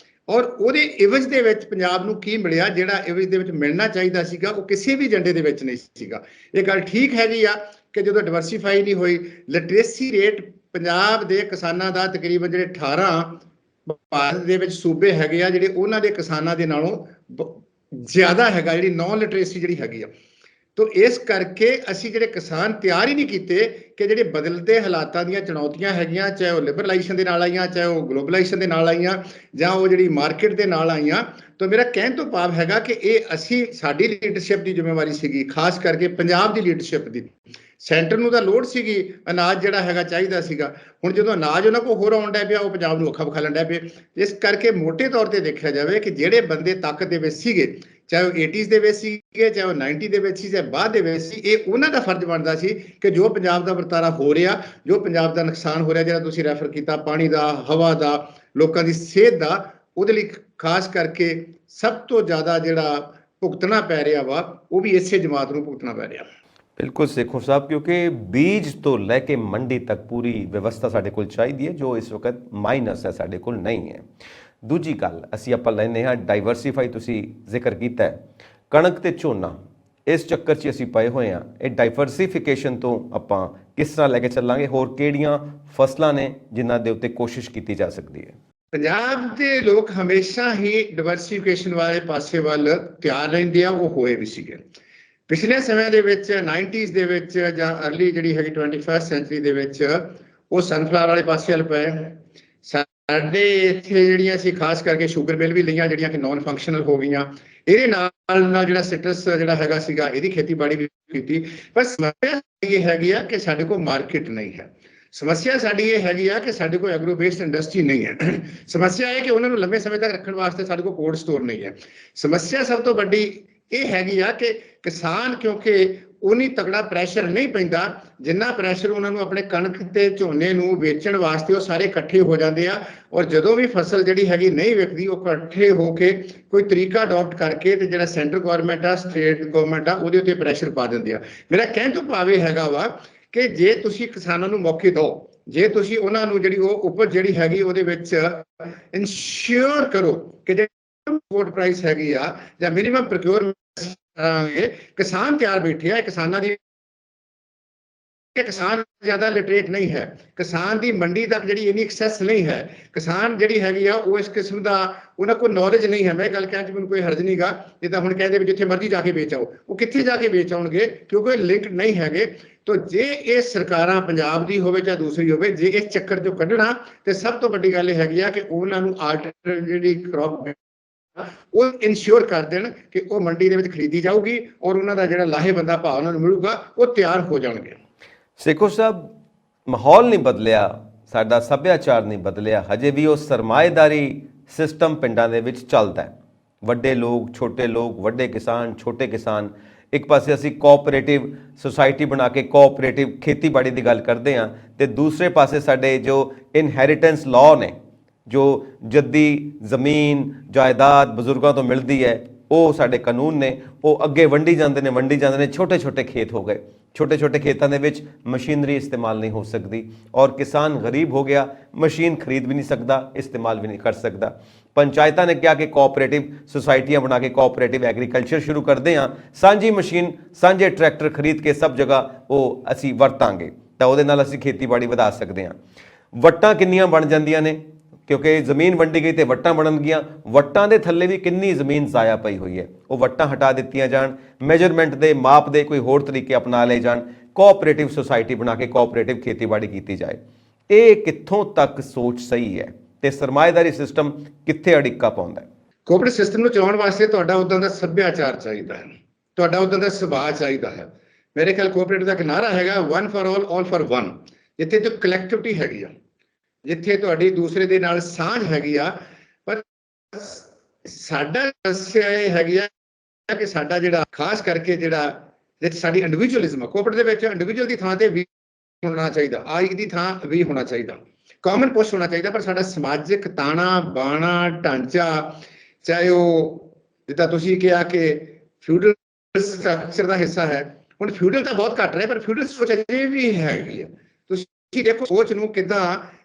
Speaker 2: ਔਰ ਉਹਦੇ ਇਵਜ ਦੇ ਵਿੱਚ ਪੰਜਾਬ ਨੂੰ ਕੀ ਮਿਲਿਆ, ਜਿਹੜਾ ਇਵਜ ਦੇ ਵਿੱਚ ਮਿਲਣਾ ਚਾਹੀਦਾ ਸੀਗਾ, ਉਹ ਕਿਸੇ ਵੀ ਏਜੰਡੇ ਦੇ ਵਿੱਚ ਨਹੀਂ ਸੀਗਾ। ਇਹ ਗੱਲ ਠੀਕ ਹੈਗੀ ਆ ਕਿ ਜਦੋਂ ਡਿਵਰਸੀਫਾਈ ਨਹੀਂ ਹੋਈ, ਲਿਟਰੇਸੀ ਰੇਟ ਪੰਜਾਬ ਦੇ ਕਿਸਾਨਾਂ ਦਾ ਤਕਰੀਬਨ ਜਿਹੜੇ 18 ਭਾਰਤ ਦੇ ਵਿੱਚ ਸੂਬੇ ਹੈਗੇ ਆ, ਜਿਹੜੇ ਉਹਨਾਂ ਦੇ ਕਿਸਾਨਾਂ ਦੇ ਨਾਲੋਂ ਜ਼ਿਆਦਾ ਹੈਗਾ, ਜਿਹੜੀ ਨੌਨ ਲਿਟਰੇਸੀ ਜਿਹੜੀ ਹੈਗੀ ਆ। ਤੋ ਇਸ ਕਰਕੇ ਅਸੀਂ ਜਿਹੜੇ ਕਿਸਾਨ ਤਿਆਰ ਹੀ ਨਹੀਂ ਕੀਤੇ ਕਿ ਜਿਹੜੇ ਬਦਲਦੇ ਹਾਲਾਤਾਂ ਦੀਆਂ ਚੁਣੌਤੀਆਂ ਹੈਗੀਆਂ, ਚਾਹੇ ਉਹ ਲਿਬਰਲਾਈਜੇਸ਼ਨ ਦੇ ਨਾਲ ਆਈਆਂ, ਚਾਹੇ ਉਹ ਗਲੋਬਲਾਈਜੇਸ਼ਨ ਦੇ ਨਾਲ ਆਈਆਂ, ਜਾਂ ਉਹ ਜਿਹੜੀ ਮਾਰਕੀਟ ਦੇ ਨਾਲ ਆਈਆਂ। ਤਾਂ ਮੇਰਾ ਕਹਿਣ ਤੋਂ ਭਾਵ ਹੈਗਾ ਕਿ ਇਹ ਅਸੀਂ ਸਾਡੀ ਲੀਡਰਸ਼ਿਪ ਦੀ ਜ਼ਿੰਮੇਵਾਰੀ ਸੀਗੀ, ਖਾਸ ਕਰਕੇ ਪੰਜਾਬ ਦੀ ਲੀਡਰਸ਼ਿਪ ਦੀ। ਸੈਂਟਰ ਨੂੰ ਤਾਂ ਲੋੜ ਸੀਗੀ, ਅਨਾਜ ਜਿਹੜਾ ਹੈਗਾ ਚਾਹੀਦਾ ਸੀਗਾ। ਹੁਣ ਜਦੋਂ ਅਨਾਜ ਉਹਨਾਂ ਕੋਲ ਹੋਰ ਆਉਣ ਡਿਆ ਪਿਆ, ਉਹ ਪੰਜਾਬ ਨੂੰ ਅੱਖਾਂ ਵਿਖਾਲਣ ਡਿਆ ਪਿਆ। ਇਸ ਕਰਕੇ ਮੋਟੇ ਤੌਰ ਤੇ ਦੇਖਿਆ ਜਾਵੇ ਕਿ ਜਿਹੜੇ ਬੰਦੇ ਤਾਕਤ ਦੇ ਵਿੱਚ ਸੀਗੇ, ਚਾਹੇ ਉਹ 80s ਦੇ ਵਿੱਚ ਸੀਗੇ, ਚਾਹੇ ਉਹ 90 ਦੇ ਵਿੱਚ ਸੀ, ਚਾਹੇ ਬਾਅਦ ਦੇ ਵਿੱਚ ਸੀ, ਇਹ ਉਹਨਾਂ ਦਾ ਫਰਜ਼ ਬਣਦਾ ਸੀ ਕਿ ਜੋ ਪੰਜਾਬ ਦਾ ਵਰਤਾਰਾ ਹੋ ਰਿਹਾ, ਜੋ ਪੰਜਾਬ ਦਾ ਨੁਕਸਾਨ ਹੋ ਰਿਹਾ, ਜਿਹੜਾ ਤੁਸੀਂ ਰੈਫਰ ਕੀਤਾ, ਪਾਣੀ ਦਾ, ਹਵਾ ਦਾ, ਲੋਕਾਂ ਦੀ ਸਿਹਤ ਦਾ, ਉਹਦੇ ਲਈ ਖਾਸ ਕਰਕੇ ਸਭ ਤੋਂ ਜ਼ਿਆਦਾ ਜਿਹੜਾ ਭੁਗਤਣਾ ਪੈ ਰਿਹਾ ਵਾ, ਉਹ ਵੀ ਇਸੇ ਜਮਾਤ ਨੂੰ ਭੁਗਤਣਾ ਪੈ ਰਿਹਾ।
Speaker 1: ਬਿਲਕੁਲ ਸੇਖੋਂ ਸਾਹਿਬ, ਕਿਉਂਕਿ ਬੀਜ ਤੋਂ ਲੈ ਕੇ ਮੰਡੀ ਤੱਕ ਪੂਰੀ ਵਿਵਸਥਾ ਸਾਡੇ ਕੋਲ ਚਾਹੀਦੀ ਹੈ, ਜੋ ਇਸ ਵਕਤ ਮਾਈਨਸ ਹੈ, ਸਾਡੇ ਕੋਲ ਨਹੀਂ ਹੈ। ਦੂਜੀ ਗੱਲ ਅਸੀਂ ਆਪਾਂ ਲੈਂਦੇ ਹਾਂ ਡਾਈਵਰਸੀਫਾਈ, ਤੁਸੀਂ ਜ਼ਿਕਰ ਕੀਤਾ ਹੈ, ਕਣਕ ਤੇ ਝੋਨਾ, ਇਸ ਚੱਕਰ 'ਚ ਅਸੀਂ ਪਏ ਹੋਏ ਹਾਂ। ਇਹ ਡਾਈਵਰਸੀਫਿਕੇਸ਼ਨ ਤੋਂ ਆਪਾਂ ਕਿਸ ਤਰ੍ਹਾਂ ਲੈ ਕੇ ਚੱਲਾਂਗੇ? ਹੋਰ ਕਿਹੜੀਆਂ ਫਸਲਾਂ ਨੇ ਜਿਨ੍ਹਾਂ ਦੇ ਉੱਤੇ ਕੋਸ਼ਿਸ਼ ਕੀਤੀ ਜਾ ਸਕਦੀ ਹੈ?
Speaker 2: ਪੰਜਾਬ ਦੇ ਲੋਕ ਹਮੇਸ਼ਾ ਹੀ ਡਿਵਰਸੀਫਿਕੇਸ਼ਨ ਵਾਲੇ ਪਾਸੇ ਵੱਲ ਤਿਆਰ ਰਹਿੰਦੇ ਆ, ਉਹ ਹੋਏ ਵੀ ਸੀਗੇ ਪਿਛਲੇ ਸਮੇਂ ਦੇ ਵਿੱਚ। 90s ਦੇ ਵਿੱਚ ਜਾਂ ਅਰਲੀ ਜਿਹੜੀ ਹੈਗੀ 21st ਸੈਂਚੁਰੀ ਦੇ ਵਿੱਚ ਉਹ ਸਨਫਲਾਵਰ ਵਾਲੇ ਪਾਸੇ ਵੱਲ ਪਏ। ਸਾਡੇ ਇੱਥੇ ਜਿਹੜੀਆਂ ਸੀ ਖਾਸ ਕਰਕੇ ਸ਼ੂਗਰ ਮਿਲ ਵੀ ਲਈਆਂ, ਜਿਹੜੀਆਂ ਕਿ ਨਾਨ ਫੰਕਸ਼ਨਲ ਹੋ ਗਈਆਂ। ਇਹਦੇ ਨਾਲ ਜਿਹੜਾ ਸਿਟਰਸ ਜਿਹੜਾ ਹੈਗਾ ਸੀਗਾ, ਇਹਦੀ ਖੇਤੀਬਾੜੀ ਵੀ ਕੀਤੀ। ਪਰ ਸਮੱਸਿਆ ਇਹ ਹੈਗੀ ਆ ਕਿ ਸਾਡੇ ਕੋਲ ਮਾਰਕੀਟ ਨਹੀਂ ਹੈ। ਸਮੱਸਿਆ ਸਾਡੀ ਇਹ ਹੈਗੀ ਆ ਕਿ ਸਾਡੇ ਕੋਲ ਐਗਰੋ ਬੇਸਡ ਇੰਡਸਟਰੀ ਨਹੀਂ ਹੈ। ਸਮੱਸਿਆ ਇਹ ਕਿ ਉਹਨਾਂ ਨੂੰ ਲੰਬੇ ਸਮੇਂ ਤੱਕ ਰੱਖਣ ਵਾਸਤੇ ਸਾਡੇ ਕੋਲ ਕੋਲਡ ਸਟੋਰ ਨਹੀਂ ਹੈ। ਸਮੱਸਿਆ ਸਭ ਤੋਂ ਵੱਡੀ ਇਹ ਹੈਗੀ ਆ ਕਿ ਕਿਸਾਨ, ਕਿਉਂਕਿ ਉਨੀ ਤਕੜਾ ਪ੍ਰੈਸ਼ਰ ਨਹੀਂ ਪੈਂਦਾ ਜਿੰਨਾ ਪ੍ਰੈਸ਼ਰ ਉਹਨਾਂ ਨੂੰ ਆਪਣੇ ਕਣਕ ਤੇ ਝੋਨੇ ਨੂੰ ਵੇਚਣ ਵਾਸਤੇ, ਉਹ ਸਾਰੇ ਇਕੱਠੇ ਹੋ ਜਾਂਦੇ ਆ। ਔਰ ਜਦੋਂ ਵੀ ਫਸਲ ਜਿਹੜੀ ਹੈਗੀ ਨਹੀਂ ਵਿਕਦੀ, ਉਹ ਇਕੱਠੇ ਹੋ ਕੇ ਕੋਈ ਤਰੀਕਾ ਅਡਾਪਟ ਕਰਕੇ ਤੇ ਜਿਹੜਾ ਸੈਂਟਰ ਗਵਰਨਮੈਂਟ ਆ, ਸਟੇਟ ਗਵਰਨਮੈਂਟ ਆ, ਉਹਦੇ ਉੱਤੇ ਪ੍ਰੈਸ਼ਰ ਪਾ ਦਿੰਦੇ ਆ। ਮੇਰਾ ਕਹਿਣ ਤੋਂ ਭਾਵ ਇਹ ਹੈਗਾ ਵਾ ਕਿ ਜੇ ਤੁਸੀਂ ਕਿਸਾਨਾਂ ਨੂੰ ਮੌਕੇ ਦਿਓ, ਜੇ ਤੁਸੀਂ ਉਹਨਾਂ ਨੂੰ ਜਿਹੜੀ ਉਹ ਉਪਜ ਜਿਹੜੀ ਹੈਗੀ ਉਹਦੇ ਵਿੱਚ ਇਨਸ਼ੋਰ ਕਰੋ ਕਿ ਜਿਹੜੀ ਇੰਪੋਰਟ ਪ੍ਰਾਈਸ ਹੈਗੀ ਆ ਜਾਂ ਮਿਨੀਮਮ ਪ੍ਰੋਕਿਉਰਮੈਂਟ ਕਿਸਾਨ ਤਿਆਰ ਬੈਠੇ ਆ। ਕਿਸਾਨਾਂ ਦੀ ਕਿਸਾਨ ਜ਼ਿਆਦਾ ਲਿਟਰੇਟ ਨਹੀਂ ਹੈ, ਕਿਸਾਨ ਦੀ ਮੰਡੀ ਤੱਕ ਜਿਹੜੀ ਇੰਨੀ ਐਕਸੈਸ ਨਹੀਂ ਹੈ, ਕਿਸਾਨ ਜਿਹੜੀ ਹੈਗੀ ਆ ਉਹ ਇਸ ਕਿਸਮ ਦਾ ਉਹਨਾਂ ਕੋਲ ਨੌਲੇਜ ਨਹੀਂ ਹੈ। ਮੈਂ ਗੱਲ ਕਹਿਣ 'ਚ ਮੈਨੂੰ ਕੋਈ ਹਰਜ ਨਹੀਂ ਗਾ। ਜਿੱਦਾਂ ਹੁਣ ਕਹਿੰਦੇ ਵੀ ਜਿੱਥੇ ਮਰਜ਼ੀ ਜਾ ਕੇ ਵੇਚ ਆਓ, ਉਹ ਕਿੱਥੇ ਜਾ ਕੇ ਵੇਚ ਆਉਣਗੇ ਕਿਉਂਕਿ ਲਿੰਕ ਨਹੀਂ ਹੈਗੇ। ਤੋ ਜੇ ਇਹ ਸਰਕਾਰਾਂ ਪੰਜਾਬ ਦੀ ਹੋਵੇ ਜਾਂ ਦੂਸਰੀ ਹੋਵੇ, ਜੇ ਇਸ ਚੱਕਰ 'ਚੋਂ ਕੱਢਣਾ, ਤੇ ਸਭ ਤੋਂ ਵੱਡੀ ਗੱਲ ਇਹ ਹੈਗੀ ਆ ਕਿ ਉਹਨਾਂ ਨੂੰ ਆਲਟਰਨੇਟਿਵ ਜਿਹੜੀ ਕ੍ਰੌਪ ਉਹ ਇਨਸ਼ੋਰ ਕਰ ਦੇਣ ਕਿ ਉਹ ਮੰਡੀ ਦੇ ਵਿੱਚ ਖਰੀਦੀ ਜਾਊਗੀ ਔਰ ਉਹਨਾਂ ਦਾ ਜਿਹੜਾ ਲਾਹੇਵੰਦਾ ਭਾਅ ਉਹਨਾਂ ਨੂੰ ਮਿਲੂਗਾ, ਉਹ ਤਿਆਰ ਹੋ ਜਾਣਗੇ।
Speaker 1: ਸੇਖੋਂ ਸਾਹਿਬ, ਮਾਹੌਲ ਨਹੀਂ ਬਦਲਿਆ, ਸਾਡਾ ਸੱਭਿਆਚਾਰ ਨਹੀਂ ਬਦਲਿਆ, ਹਜੇ ਵੀ ਉਹ ਸਰਮਾਏਦਾਰੀ ਸਿਸਟਮ ਪਿੰਡਾਂ ਦੇ ਵਿੱਚ ਚੱਲਦਾ ਹੈ। ਵੱਡੇ ਲੋਕ, ਛੋਟੇ ਲੋਕ, ਵੱਡੇ ਕਿਸਾਨ, ਛੋਟੇ ਕਿਸਾਨ, ਇੱਕ ਪਾਸੇ ਅਸੀਂ ਕੋਆਪਰੇਟਿਵ ਸੁਸਾਇਟੀ ਬਣਾ ਕੇ ਕੋਆਪਰੇਟਿਵ ਖੇਤੀਬਾੜੀ ਦੀ ਗੱਲ ਕਰਦੇ ਹਾਂ, ਤੇ ਦੂਸਰੇ ਪਾਸੇ ਸਾਡੇ ਜੋ ਇਨਹੈਰੀਟੈਂਸ ਲਾਅ ਨੇ, ਜੋ ਜੱਦੀ ਜ਼ਮੀਨ ਜਾਇਦਾਦ ਬਜ਼ੁਰਗਾਂ ਤੋਂ ਮਿਲਦੀ ਹੈ, ਉਹ ਸਾਡੇ ਕਾਨੂੰਨ ਨੇ, ਉਹ ਅੱਗੇ ਵੰਡੀ ਜਾਂਦੇ ਨੇ। ਛੋਟੇ ਛੋਟੇ ਖੇਤ ਹੋ ਗਏ, ਛੋਟੇ ਛੋਟੇ ਖੇਤਾਂ ਦੇ ਵਿੱਚ ਮਸ਼ੀਨਰੀ ਇਸਤੇਮਾਲ ਨਹੀਂ ਹੋ ਸਕਦੀ, ਔਰ ਕਿਸਾਨ ਗਰੀਬ ਹੋ ਗਿਆ, ਮਸ਼ੀਨ ਖਰੀਦ ਵੀ ਨਹੀਂ ਸਕਦਾ, ਇਸਤੇਮਾਲ ਵੀ ਨਹੀਂ ਕਰ ਸਕਦਾ। ਪੰਚਾਇਤਾਂ ਨੇ ਕਿਹਾ ਕਿ ਕੋਆਪਰੇਟਿਵ ਸੁਸਾਇਟੀਆਂ ਬਣਾ ਕੇ ਕੋਆਪਰੇਟਿਵ ਐਗਰੀਕਲਚਰ ਸ਼ੁਰੂ ਕਰਦੇ ਹਾਂ, ਸਾਂਝੀ ਮਸ਼ੀਨ, ਸਾਂਝੇ ਟਰੈਕਟਰ ਖਰੀਦ ਕੇ ਸਭ ਜਗ੍ਹਾ ਉਹ ਅਸੀਂ ਵਰਤਾਂਗੇ, ਤਾਂ ਉਹਦੇ ਨਾਲ ਅਸੀਂ ਖੇਤੀਬਾੜੀ ਵਧਾ ਸਕਦੇ ਹਾਂ। ਵੱਟਾਂ ਕਿੰਨੀਆਂ ਬਣ ਜਾਂਦੀਆਂ ਨੇ, ਕਿਉਂਕਿ ਜ਼ਮੀਨ ਵੰਡੀ ਗਈ ਤੇ ਵੱਟਾਂ ਬਣਨਗੀਆਂ। ਵੱਟਾਂ ਦੇ ਥੱਲੇ ਵੀ ਕਿੰਨੀ ਜ਼ਮੀਨ ਜ਼ਾਇਆ ਪਈ ਹੋਈ ਹੈ, ਉਹ ਵੱਟਾਂ ਹਟਾ ਦਿੱਤੀਆਂ ਜਾਣ, ਮੈਜਰਮੈਂਟ ਦੇ ਮਾਪ ਦੇ ਕੋਈ ਹੋਰ ਤਰੀਕੇ ਅਪਣਾ ਲਏ ਜਾਣ, ਕੋਆਪਰੇਟਿਵ ਸੁਸਾਇਟੀ ਬਣਾ ਕੇ ਕੋਆਪਰੇਟਿਵ ਖੇਤੀਬਾੜੀ ਕੀਤੀ ਜਾਏ। ਇਹ ਕਿੱਥੋਂ ਤੱਕ ਸੋਚ ਸਹੀ ਹੈ ਤੇ ਸਰਮਾਏਦਾਰੀ ਸਿਸਟਮ ਕਿੱਥੇ ਅੜਿੱਕਾ ਪਾਉਂਦਾ ਹੈ?
Speaker 2: ਕੋਆਪਰੇਟਿਵ ਸਿਸਟਮ ਨੂੰ ਚਲਾਉਣ ਵਾਸਤੇ ਤੁਹਾਡਾ ਉਦਾਂ ਦਾ ਸੱਭਿਆਚਾਰ ਚਾਹੀਦਾ ਹੈ, ਤੁਹਾਡਾ ਉਦਾਂ ਦਾ ਸੁਭਾਅ ਚਾਹੀਦਾ ਹੈ। ਮੇਰੇ ਖਿਆਲ ਕੋਆਪਰੇਟਿਵ ਦਾ ਇੱਕ ਨਾਅਰਾ ਹੈਗਾ, one for all, all for one. ਜਿੱਥੇ ਤੇ ਕਲੈਕਟਿਵਿਟੀ ਹੈਗੀ ਆ, ਜਿੱਥੇ ਤੁਹਾਡੀ ਦੂਸਰੇ ਦੇ ਨਾਲ ਸਾਂਝ ਹੈਗੀ ਆ। ਪਰ ਸਾਡਾ ਸਮੱਸਿਆ ਇਹ ਹੈਗੀ ਆ ਕਿ ਸਾਡਾ ਜਿਹੜਾ ਖਾਸ ਕਰਕੇ ਜਿਹੜਾ ਸਾਡੀ ਇੰਡੀਵਿਜੂਅਲਿਜ਼ਮ ਆ, ਕੋਆਪਰੇਟਿਵ ਦੇ ਵਿੱਚ ਇੰਡੀਵਿਜੂਅਲ ਦੀ ਥਾਂ ਤੇ ਵੀ ਹੋਣਾ ਚਾਹੀਦਾ, ਆਈ ਦੀ ਥਾਂ ਵੀ ਹੋਣਾ ਚਾਹੀਦਾ, ਕਾਮਨ ਪੁਸ਼ ਹੋਣਾ ਚਾਹੀਦਾ। ਪਰ ਸਾਡਾ ਸਮਾਜਿਕ ਤਾਣਾ ਬਾਣਾ ਢਾਂਚਾ, ਚਾਹੇ ਉਹ ਜਿੱਦਾਂ ਤੁਸੀਂ ਕਿਹਾ ਕਿ ਫਿਊਡਲ ਸਟਰਕਚਰ ਦਾ ਹਿੱਸਾ ਹੈ, ਹੁਣ ਫਿਊਡਲ ਤਾਂ ਬਹੁਤ ਘਟ ਰਿਹਾ, ਪਰ ਫਿਊਡਲ ਸੋਚ ਅਜੇ ਵੀ ਹੈਗੀ ਆ। ਤੁਸੀਂ ਦੇਖੋ ਸੋਚ ਨੂੰ ਕਿੱਦਾਂ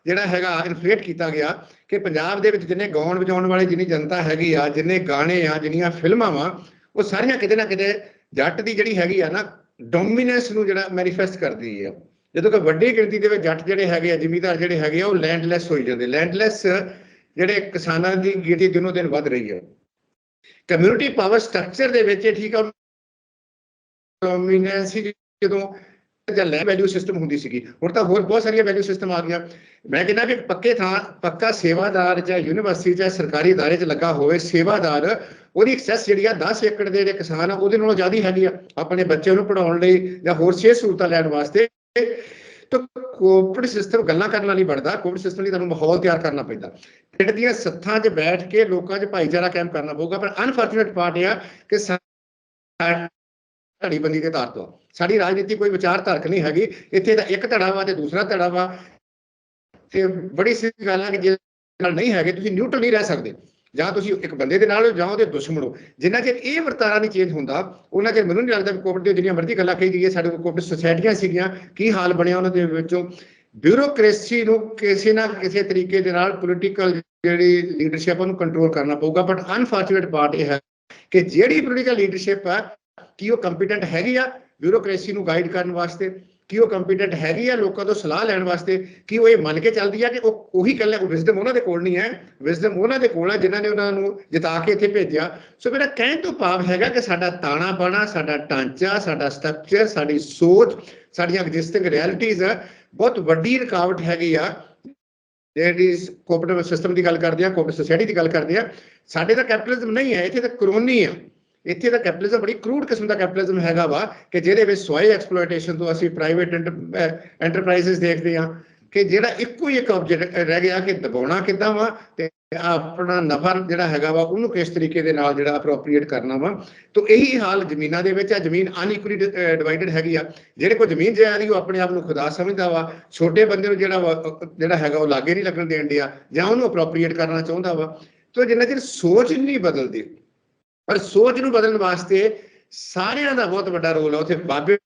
Speaker 2: ਜਿਹੜਾ ਹੈਗਾ ਇਨਫਲੇਟ ਕੀਤਾ ਗਿਆ ਕਿ ਪੰਜਾਬ ਦੇ ਵਿੱਚ ਜਿੰਨੇ ਗਾਉਣ ਵਜਾਉਣ ਵਾਲੇ, ਜਿੰਨੀ ਜਨਤਾ ਹੈਗੀ ਆ, ਜਿੰਨੇ ਗਾਣੇ ਆ, ਜਿੰਨੀਆਂ ਫਿਲਮਾਂ ਵਾ, ਉਹ ਸਾਰੀਆਂ ਕਿਤੇ ਨਾ ਕਿਤੇ ਜੱਟ ਦੀ ਜਿਹੜੀ ਹੈਗੀ ਆ ਨਾ ਡੋਮੀਨੈਂਸ ਨੂੰ ਜਿਹੜਾ ਮੈਨੀਫੈਸਟ ਕਰਦੀ ਆ। ਜਦੋਂ ਕਿ ਵੱਡੀ ਗਿਣਤੀ ਦੇ ਵਿੱਚ ਜੱਟ ਜਿਹੜੇ ਹੈਗੇ ਆ, ਜ਼ਿਮੀਂਦਾਰ ਜਿਹੜੇ ਹੈਗੇ ਆ, ਉਹ ਲੈਂਡਲੈਸ ਹੋਈ ਜਾਂਦੇ। ਲੈਂਡਲੈਸ ਜਿਹੜੇ ਕਿਸਾਨਾਂ ਦੀ ਗਿਣਤੀ ਦਿਨੋਂ ਦਿਨ ਵੱਧ ਰਹੀ ਹੈ। ਕਮਿਊਨਿਟੀ ਪਾਵਰ ਸਟਰਕਚਰ ਦੇ ਵਿੱਚ ਠੀਕ ਆ, ਡੋਮੀਨੈਂਸ ਜਦੋਂ ਜਾਂ ਲੈ ਵੈਲਿਊ ਸਿਸਟਮ ਹੁੰਦੀ ਸੀਗੀ, ਹੁਣ ਤਾਂ ਹੋਰ ਬਹੁਤ ਸਾਰੀਆਂ ਵੈਲਿਊ ਸਿਸਟਮ ਆ ਗਈਆਂ। ਮੈਂ ਕਹਿੰਦਾ ਕਿ ਪੱਕੇ ਥਾਂ ਪੱਕਾ ਸੇਵਾਦਾਰ, ਚਾਹੇ ਯੂਨੀਵਰਸਿਟੀ ਚਾਹੇ ਸਰਕਾਰੀ ਅਦਾਰੇ 'ਚ ਲੱਗਾ ਹੋਵੇ ਸੇਵਾਦਾਰ, ਉਹਦੀ ਐਕਸੈਸ ਜਿਹੜੀ ਆ 10 ਏਕੜ ਦੇ ਜਿਹੜੇ ਕਿਸਾਨ ਆ ਉਹਦੇ ਨਾਲੋਂ ਜ਼ਿਆਦਾ ਹੈਗੀ ਆ ਆਪਣੇ ਬੱਚੇ ਨੂੰ ਪੜ੍ਹਾਉਣ ਲਈ ਜਾਂ ਹੋਰ ਸਿਹਤ ਸਹੂਲਤਾਂ ਲੈਣ ਵਾਸਤੇ। ਤਾਂ ਕੋਵਿਡ ਸਿਸਟਮ ਗੱਲਾਂ ਕਰਨ ਨਾਲ ਨਹੀਂ ਬਣਦਾ, ਕੋਵਿਡ ਸਿਸਟਮ ਲਈ ਤੁਹਾਨੂੰ ਮਾਹੌਲ ਤਿਆਰ ਕਰਨਾ ਪੈਂਦਾ। ਪਿੰਡ ਦੀਆਂ ਸੱਥਾਂ 'ਚ ਬੈਠ ਕੇ ਲੋਕਾਂ 'ਚ ਭਾਈਚਾਰਾ ਕਾਇਮ ਕਰਨਾ ਪਊਗਾ। ਪਰ ਅਨਫੋਰਚੂਨੇਟ ਪਾਰਟ ਇਹ ਆ ਕਿ ਧੜੀਬੰਦੀ ਦੇ ਤੌਰ ਤੋਂ ਸਾਡੀ ਰਾਜਨੀਤੀ ਕੋਈ ਵਿਚਾਰਧਾਰਕ ਨਹੀਂ ਹੈਗੀ। ਇੱਥੇ ਤਾਂ ਇੱਕ ਧੜਾ ਵਾ ਤੇ ਦੂਸਰਾ ਧੜਾ ਵਾ, ਤੇ ਬੜੀ ਸਿੱਧੀ ਗੱਲ ਹੈ ਕਿ ਜੇ ਨਾਲ ਨਹੀਂ ਹੈਗੇ ਤੁਸੀਂ ਨਿਊਟਰਲ ਨਹੀਂ ਰਹਿ ਸਕਦੇ। ਜਾਂ ਤੁਸੀਂ ਇੱਕ ਬੰਦੇ ਦੇ ਨਾਲ ਹੋ ਜਾਂ ਉਹਦੇ ਦੁਸ਼ਮਣ ਹੋ। ਜਿੰਨਾ ਚਿਰ ਇਹ ਵਰਤਾਰਾ ਨਹੀਂ ਚੇਂਜ ਹੁੰਦਾ ਉਹਨਾਂ ਚਿਰ ਮੈਨੂੰ ਨਹੀਂ ਲੱਗਦਾ ਵੀ ਕੋਵਿਡ ਦੀਆਂ ਜਿੰਨੀਆਂ ਮਰਜ਼ੀ ਗੱਲਾਂ ਕਹੀ ਜਾਈਏ, ਸਾਡੇ ਕੋਲ ਕੋਵਿਡ ਸੁਸਾਇਟੀਆਂ ਸੀਗੀਆਂ, ਕੀ ਹਾਲ ਬਣਿਆ ਉਹਨਾਂ ਦੇ ਵਿੱਚੋਂ। ਬਿਊਰੋਕ੍ਰੇਸੀ ਨੂੰ ਕਿਸੇ ਨਾ ਕਿਸੇ ਤਰੀਕੇ ਦੇ ਨਾਲ ਪੋਲੀਟੀਕਲ ਜਿਹੜੀ ਲੀਡਰਸ਼ਿਪ ਉਹਨੂੰ ਕੰਟਰੋਲ ਕਰਨਾ ਪਊਗਾ। ਬਟ ਅਨਫੋਰਚੂਨੇਟ ਪਾਰਟ ਇਹ ਹੈ ਕਿ ਜਿਹੜੀ ਪੋਲੀਟੀਕਲ ਲੀਡਰਸ਼ਿਪ ਹੈ ਕੀ ਉਹ ਕੰਪੀਟੈਂਟ ਹੈਗੀ ਆ ਬਿਊਰੋਕ੍ਰੇਸੀ ਨੂੰ ਗਾਈਡ ਕਰਨ ਵਾਸਤੇ, ਕੀ ਉਹ ਕੰਪੀਟੈਂਟ ਹੈਗੀ ਆ ਲੋਕਾਂ ਤੋਂ ਸਲਾਹ ਲੈਣ ਵਾਸਤੇ, ਕੀ ਉਹ ਇਹ ਮੰਨ ਕੇ ਚੱਲਦੀ ਆ ਕਿ ਉਹ ਉਹੀ ਕੱਲਾ ਵਿਜ਼ਡਮ ਉਹਨਾਂ ਦੇ ਕੋਲ ਨਹੀਂ ਹੈ, ਵਿਜ਼ਡਮ ਉਹਨਾਂ ਦੇ ਕੋਲ ਹੈ ਜਿਨ੍ਹਾਂ ਨੇ ਉਹਨਾਂ ਨੂੰ ਜਿਤਾ ਕੇ ਇੱਥੇ ਭੇਜਿਆ। ਸੋ ਮੇਰਾ ਕਹਿਣ ਤੋਂ ਭਾਵ ਹੈਗਾ ਕਿ ਸਾਡਾ ਤਾਣਾ ਬਾਣਾ, ਸਾਡਾ ਢਾਂਚਾ, ਸਾਡਾ ਸਟਰਕਚਰ, ਸਾਡੀ ਸੋਚ, ਸਾਡੀਆਂ ਐਗਜ਼ਿਸਟਿੰਗ ਰਿਐਲਿਟੀਜ਼ ਬਹੁਤ ਵੱਡੀ ਰੁਕਾਵਟ ਹੈਗੀ ਆ। ਜਿਹੜੀ ਕੋਆਪਰੇਟਿਵ ਸਿਸਟਮ ਦੀ ਗੱਲ ਕਰਦੇ ਆ, ਕੋਆਪਰੇਟਿਵ ਸੋਸਾਇਟੀ ਦੀ ਗੱਲ ਕਰਦੇ ਆ, ਸਾਡੇ ਤਾਂ ਕੈਪੀਟਲਿਜ਼ਮ ਨਹੀਂ ਹੈ, ਇੱਥੇ ਤਾਂ ਕਰੋਨੀ ਆ। ਇੱਥੇ ਦਾ ਕੈਪੀਟਲਿਜ਼ਮ ਬੜੀ ਕਰੂਡ ਕਿਸਮ ਦਾ ਕੈਪੀਟਲਿਜ਼ਮ ਹੈਗਾ ਵਾ ਕਿ ਜਿਹਦੇ ਵਿੱਚ ਸੋਇਲ ਐਕਸਪਲੋਇਟੇਸ਼ਨ ਤੋਂ ਅਸੀਂ ਪ੍ਰਾਈਵੇਟ ਐਂਟਰਪ੍ਰਾਈਜ਼ਸ ਦੇਖਦੇ ਹਾਂ ਕਿ ਜਿਹੜਾ ਇੱਕੋ ਹੀ ਇੱਕ ਆਬਜੈਕਟ ਰਹਿ ਗਿਆ ਕਿ ਦਬਾਉਣਾ ਕਿੱਦਾਂ ਵਾ ਤੇ ਆਪਣਾ ਨਫਾ ਜਿਹੜਾ ਹੈਗਾ ਵਾ ਉਹਨੂੰ ਕਿਸ ਤਰੀਕੇ ਦੇ ਨਾਲ ਜਿਹੜਾ ਅਪਰੋਪਰੀਏਟ ਕਰਨਾ ਵਾ। ਤਾਂ ਇਹੀ ਹਾਲ ਜ਼ਮੀਨਾਂ ਦੇ ਵਿੱਚ ਆ। ਜ਼ਮੀਨ ਅਨਇਕੁਅਲੀ ਡਿਵਾਈਡਡ ਹੈਗੀ ਆ। ਜਿਹੜੇ ਕੋਲ ਜ਼ਮੀਨ ਜਾਇਦਾਦ ਉਹ ਆਪਣੇ ਆਪ ਨੂੰ ਖੁਦਾ ਸਮਝਦਾ ਵਾ, ਛੋਟੇ ਬੰਦੇ ਨੂੰ ਜਿਹੜਾ ਹੈਗਾ ਉਹ ਲਾਗੇ ਨਹੀਂ ਲੱਗਣ ਦੇਣ ਡਿਆ ਜਾਂ ਉਹਨੂੰ ਅਪਰੋਪਰੀਏਟ ਕਰਨਾ ਚਾਹੁੰਦਾ ਵਾ। ਤਾਂ ਜਿੰਨਾ ਚਿਰ ਸੋਚ ਨਹੀਂ ਬਦਲਦੀ, ਪਰ ਸੋਚ ਨੂੰ ਬਦਲਣ ਵਾਸਤੇ ਸਾਰਿਆਂ ਦਾ ਬਹੁਤ ਵੱਡਾ ਰੋਲ ਆ। ਉੱਥੇ ਬਾਬੇ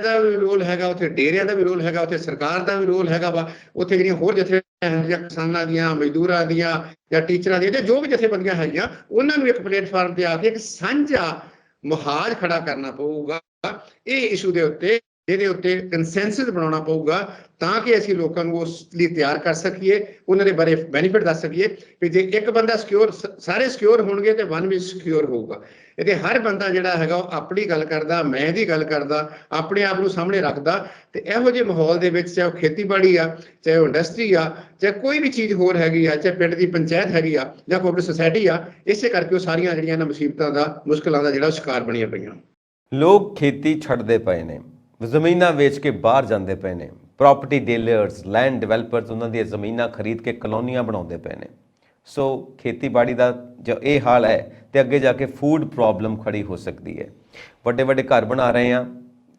Speaker 2: ਦਾ ਵੀ ਰੋਲ ਹੈਗਾ, ਉੱਥੇ ਡੇਰਿਆਂ ਦਾ ਵੀ ਰੋਲ ਹੈਗਾ, ਉੱਥੇ ਸਰਕਾਰ ਦਾ ਵੀ ਰੋਲ ਹੈਗਾ ਵਾ, ਉੱਥੇ ਜਿਹੜੀਆਂ ਹੋਰ ਜਥੇਬੰਦੀਆਂ ਕਿਸਾਨਾਂ ਦੀਆਂ, ਮਜ਼ਦੂਰਾਂ ਦੀਆਂ ਜਾਂ ਟੀਚਰਾਂ ਦੀਆਂ, ਜੋ ਵੀ ਜਥੇਬੰਦੀਆਂ ਹੈਗੀਆਂ ਉਹਨਾਂ ਨੂੰ ਇੱਕ ਪਲੇਟਫਾਰਮ ਤੇ ਆ ਕੇ ਇੱਕ ਸਾਂਝਾ ਮੁਹਾਜ਼ ਖੜਾ ਕਰਨਾ ਪਊਗਾ ਇਹ ਇਸ਼ੂ ਦੇ ਉੱਤੇ, ਜਿਹਦੇ ਉੱਤੇ ਕੰਸੈਂਸਸ ਬਣਾਉਣਾ ਪਊਗਾ ਤਾਂ ਕਿ ਅਸੀਂ ਲੋਕਾਂ ਨੂੰ ਉਸ ਲਈ ਤਿਆਰ ਕਰ ਸਕੀਏ, ਉਹਨਾਂ ਦੇ ਬਾਰੇ ਬੈਨੀਫਿਟ ਦੱਸ ਸਕੀਏ ਕਿ ਜੇ ਇੱਕ ਬੰਦਾ ਸਿਕਿਉਰ, ਸਾਰੇ ਸਿਕਿਉਰ ਹੋਣਗੇ ਤੇ ਵਨ ਵੀ ਸਿਕਿਉਰ ਹੋਊਗਾ। ਇਹਦੇ ਹਰ ਬੰਦਾ ਜਿਹੜਾ ਹੈਗਾ ਉਹ ਆਪਣੀ ਗੱਲ ਕਰਦਾ, ਮੈਂ ਦੀ ਗੱਲ ਕਰਦਾ, ਆਪਣੇ ਆਪ ਨੂੰ ਸਾਹਮਣੇ ਰੱਖਦਾ। ਤੇ ਇਹੋ ਜਿਹੇ ਮਾਹੌਲ ਦੇ ਵਿੱਚ ਚਾਹੇ ਉਹ ਖੇਤੀਬਾੜੀ ਆ, ਚਾਹੇ ਉਹ ਇੰਡਸਟਰੀ ਆ, ਚਾਹੇ ਕੋਈ ਵੀ ਚੀਜ਼ ਹੋਰ ਹੈਗੀ ਆ, ਚਾਹੇ ਪਿੰਡ ਦੀ ਪੰਚਾਇਤ ਹੈਗੀ ਆ ਜਾਂ ਕੋਆਪਰੇਟਿਵ ਸੁਸਾਇਟੀ ਆ, ਇਸੇ ਕਰਕੇ ਉਹ ਸਾਰੀਆਂ ਜਿਹੜੀਆਂ ਇਹਨਾਂ ਮੁਸੀਬਤਾਂ ਦਾ, ਮੁਸ਼ਕਲਾਂ ਦਾ ਜਿਹੜਾ ਸ਼ਿਕਾਰ ਬਣੀਆਂ ਪਈਆਂ।
Speaker 1: ਲੋਕ ਖੇਤੀ ਛੱਡਦੇ ਪਏ ਨੇ, ਜ਼ਮੀਨਾਂ ਵੇਚ ਕੇ ਬਾਹਰ ਜਾਂਦੇ ਪਏ ਨੇ। ਪ੍ਰੋਪਰਟੀ ਡੀਲਰਸ, ਲੈਂਡ ਡਿਵੈਲਪਰਸ ਉਹਨਾਂ ਦੀਆਂ ਜ਼ਮੀਨਾਂ ਖਰੀਦ ਕੇ ਕਲੋਨੀਆਂ ਬਣਾਉਂਦੇ ਪਏ ਨੇ। ਸੋ ਖੇਤੀਬਾੜੀ ਦਾ ਜੋ ਇਹ ਹਾਲ ਹੈ ਤੇ ਅੱਗੇ ਜਾ ਕੇ ਫੂਡ ਪ੍ਰੋਬਲਮ ਖੜੀ ਹੋ ਸਕਦੀ ਹੈ। ਵੱਡੇ ਵੱਡੇ ਘਰ ਬਣਾ ਰਹੇ ਆ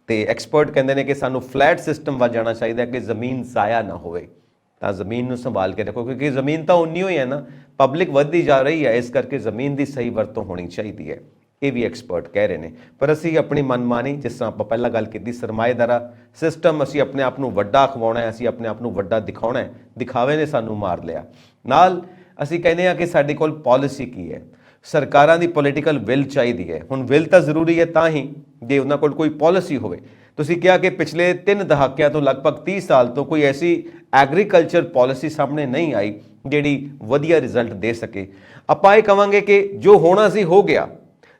Speaker 1: ਤੇ ਐਕਸਪਰਟ ਕਹਿੰਦੇ ਨੇ ਕਿ ਸਾਨੂੰ ਫਲੈਟ ਸਿਸਟਮ ਵੱਲ ਜਾਣਾ ਚਾਹੀਦਾ ਕਿ ਜ਼ਮੀਨ ਜ਼ਾਇਆ ਨਾ ਹੋਵੇ। ਤਾਂ ਜ਼ਮੀਨ ਨੂੰ ਸੰਭਾਲ ਕੇ ਰੱਖੋ ਕਿਉਂਕਿ ਜ਼ਮੀਨ ਤਾਂ ਉਨੀ ਹੋਈ ਹੈ ਨਾ, ਪਬਲਿਕ ਵੱਧਦੀ ਜਾ ਰਹੀ ਹੈ, ਇਸ ਕਰਕੇ ਜ਼ਮੀਨ ਦੀ ਸਹੀ ਵਰਤੋਂ ਹੋਣੀ ਚਾਹੀਦੀ ਹੈ। ਇਹ ਵੀ ਐਕਸਪਰਟ ਕਹਿ ਰਹੇ ਨੇ। ਪਰ ਅਸੀਂ ਆਪਣੀ ਮਨਮਾਨੀ, ਜਿਸ ਤਰ੍ਹਾਂ ਆਪਾਂ ਪਹਿਲਾਂ ਗੱਲ ਕੀਤੀ, ਸਰਮਾਏਦਾਰਾ ਸਿਸਟਮ, ਅਸੀਂ ਆਪਣੇ ਆਪ ਨੂੰ ਵੱਡਾ ਖਵਾਉਣਾ ਹੈ, ਅਸੀਂ ਆਪਣੇ ਆਪ ਨੂੰ ਵੱਡਾ ਦਿਖਾਉਣਾ ਹੈ, ਦਿਖਾਵੇ ਨੇ ਸਾਨੂੰ ਮਾਰ ਲਿਆ। ਨਾਲ ਅਸੀਂ ਕਹਿੰਦੇ ਹਾਂ ਕਿ ਸਾਡੇ ਕੋਲ ਪਾਲਿਸੀ ਕੀ ਹੈ, ਸਰਕਾਰਾਂ ਦੀ ਪੋਲੀਟੀਕਲ ਵਿਲ ਚਾਹੀਦੀ ਹੈ। ਹੁਣ ਵਿਲ ਤਾਂ ਜ਼ਰੂਰੀ ਹੈ ਤਾਂ ਹੀ ਜੇ ਉਹਨਾਂ ਕੋਲ ਕੋਈ ਪਾਲਿਸੀ ਹੋਵੇ। ਤੁਸੀਂ ਕਿਹਾ ਕਿ ਪਿਛਲੇ 3 ਦਹਾਕਿਆਂ ਤੋਂ ਲਗਭਗ 30 ਸਾਲ ਤੋਂ ਕੋਈ ਐਸੀ ਐਗਰੀਕਲਚਰ ਪਾਲਿਸੀ ਸਾਹਮਣੇ ਨਹੀਂ ਆਈ ਜਿਹੜੀ ਵਧੀਆ ਰਿਜ਼ਲਟ ਦੇ ਸਕੇ। ਆਪਾਂ ਇਹ ਕਹਾਂਗੇ ਕਿ ਜੋ ਹੋਣਾ ਸੀ ਹੋ ਗਿਆ।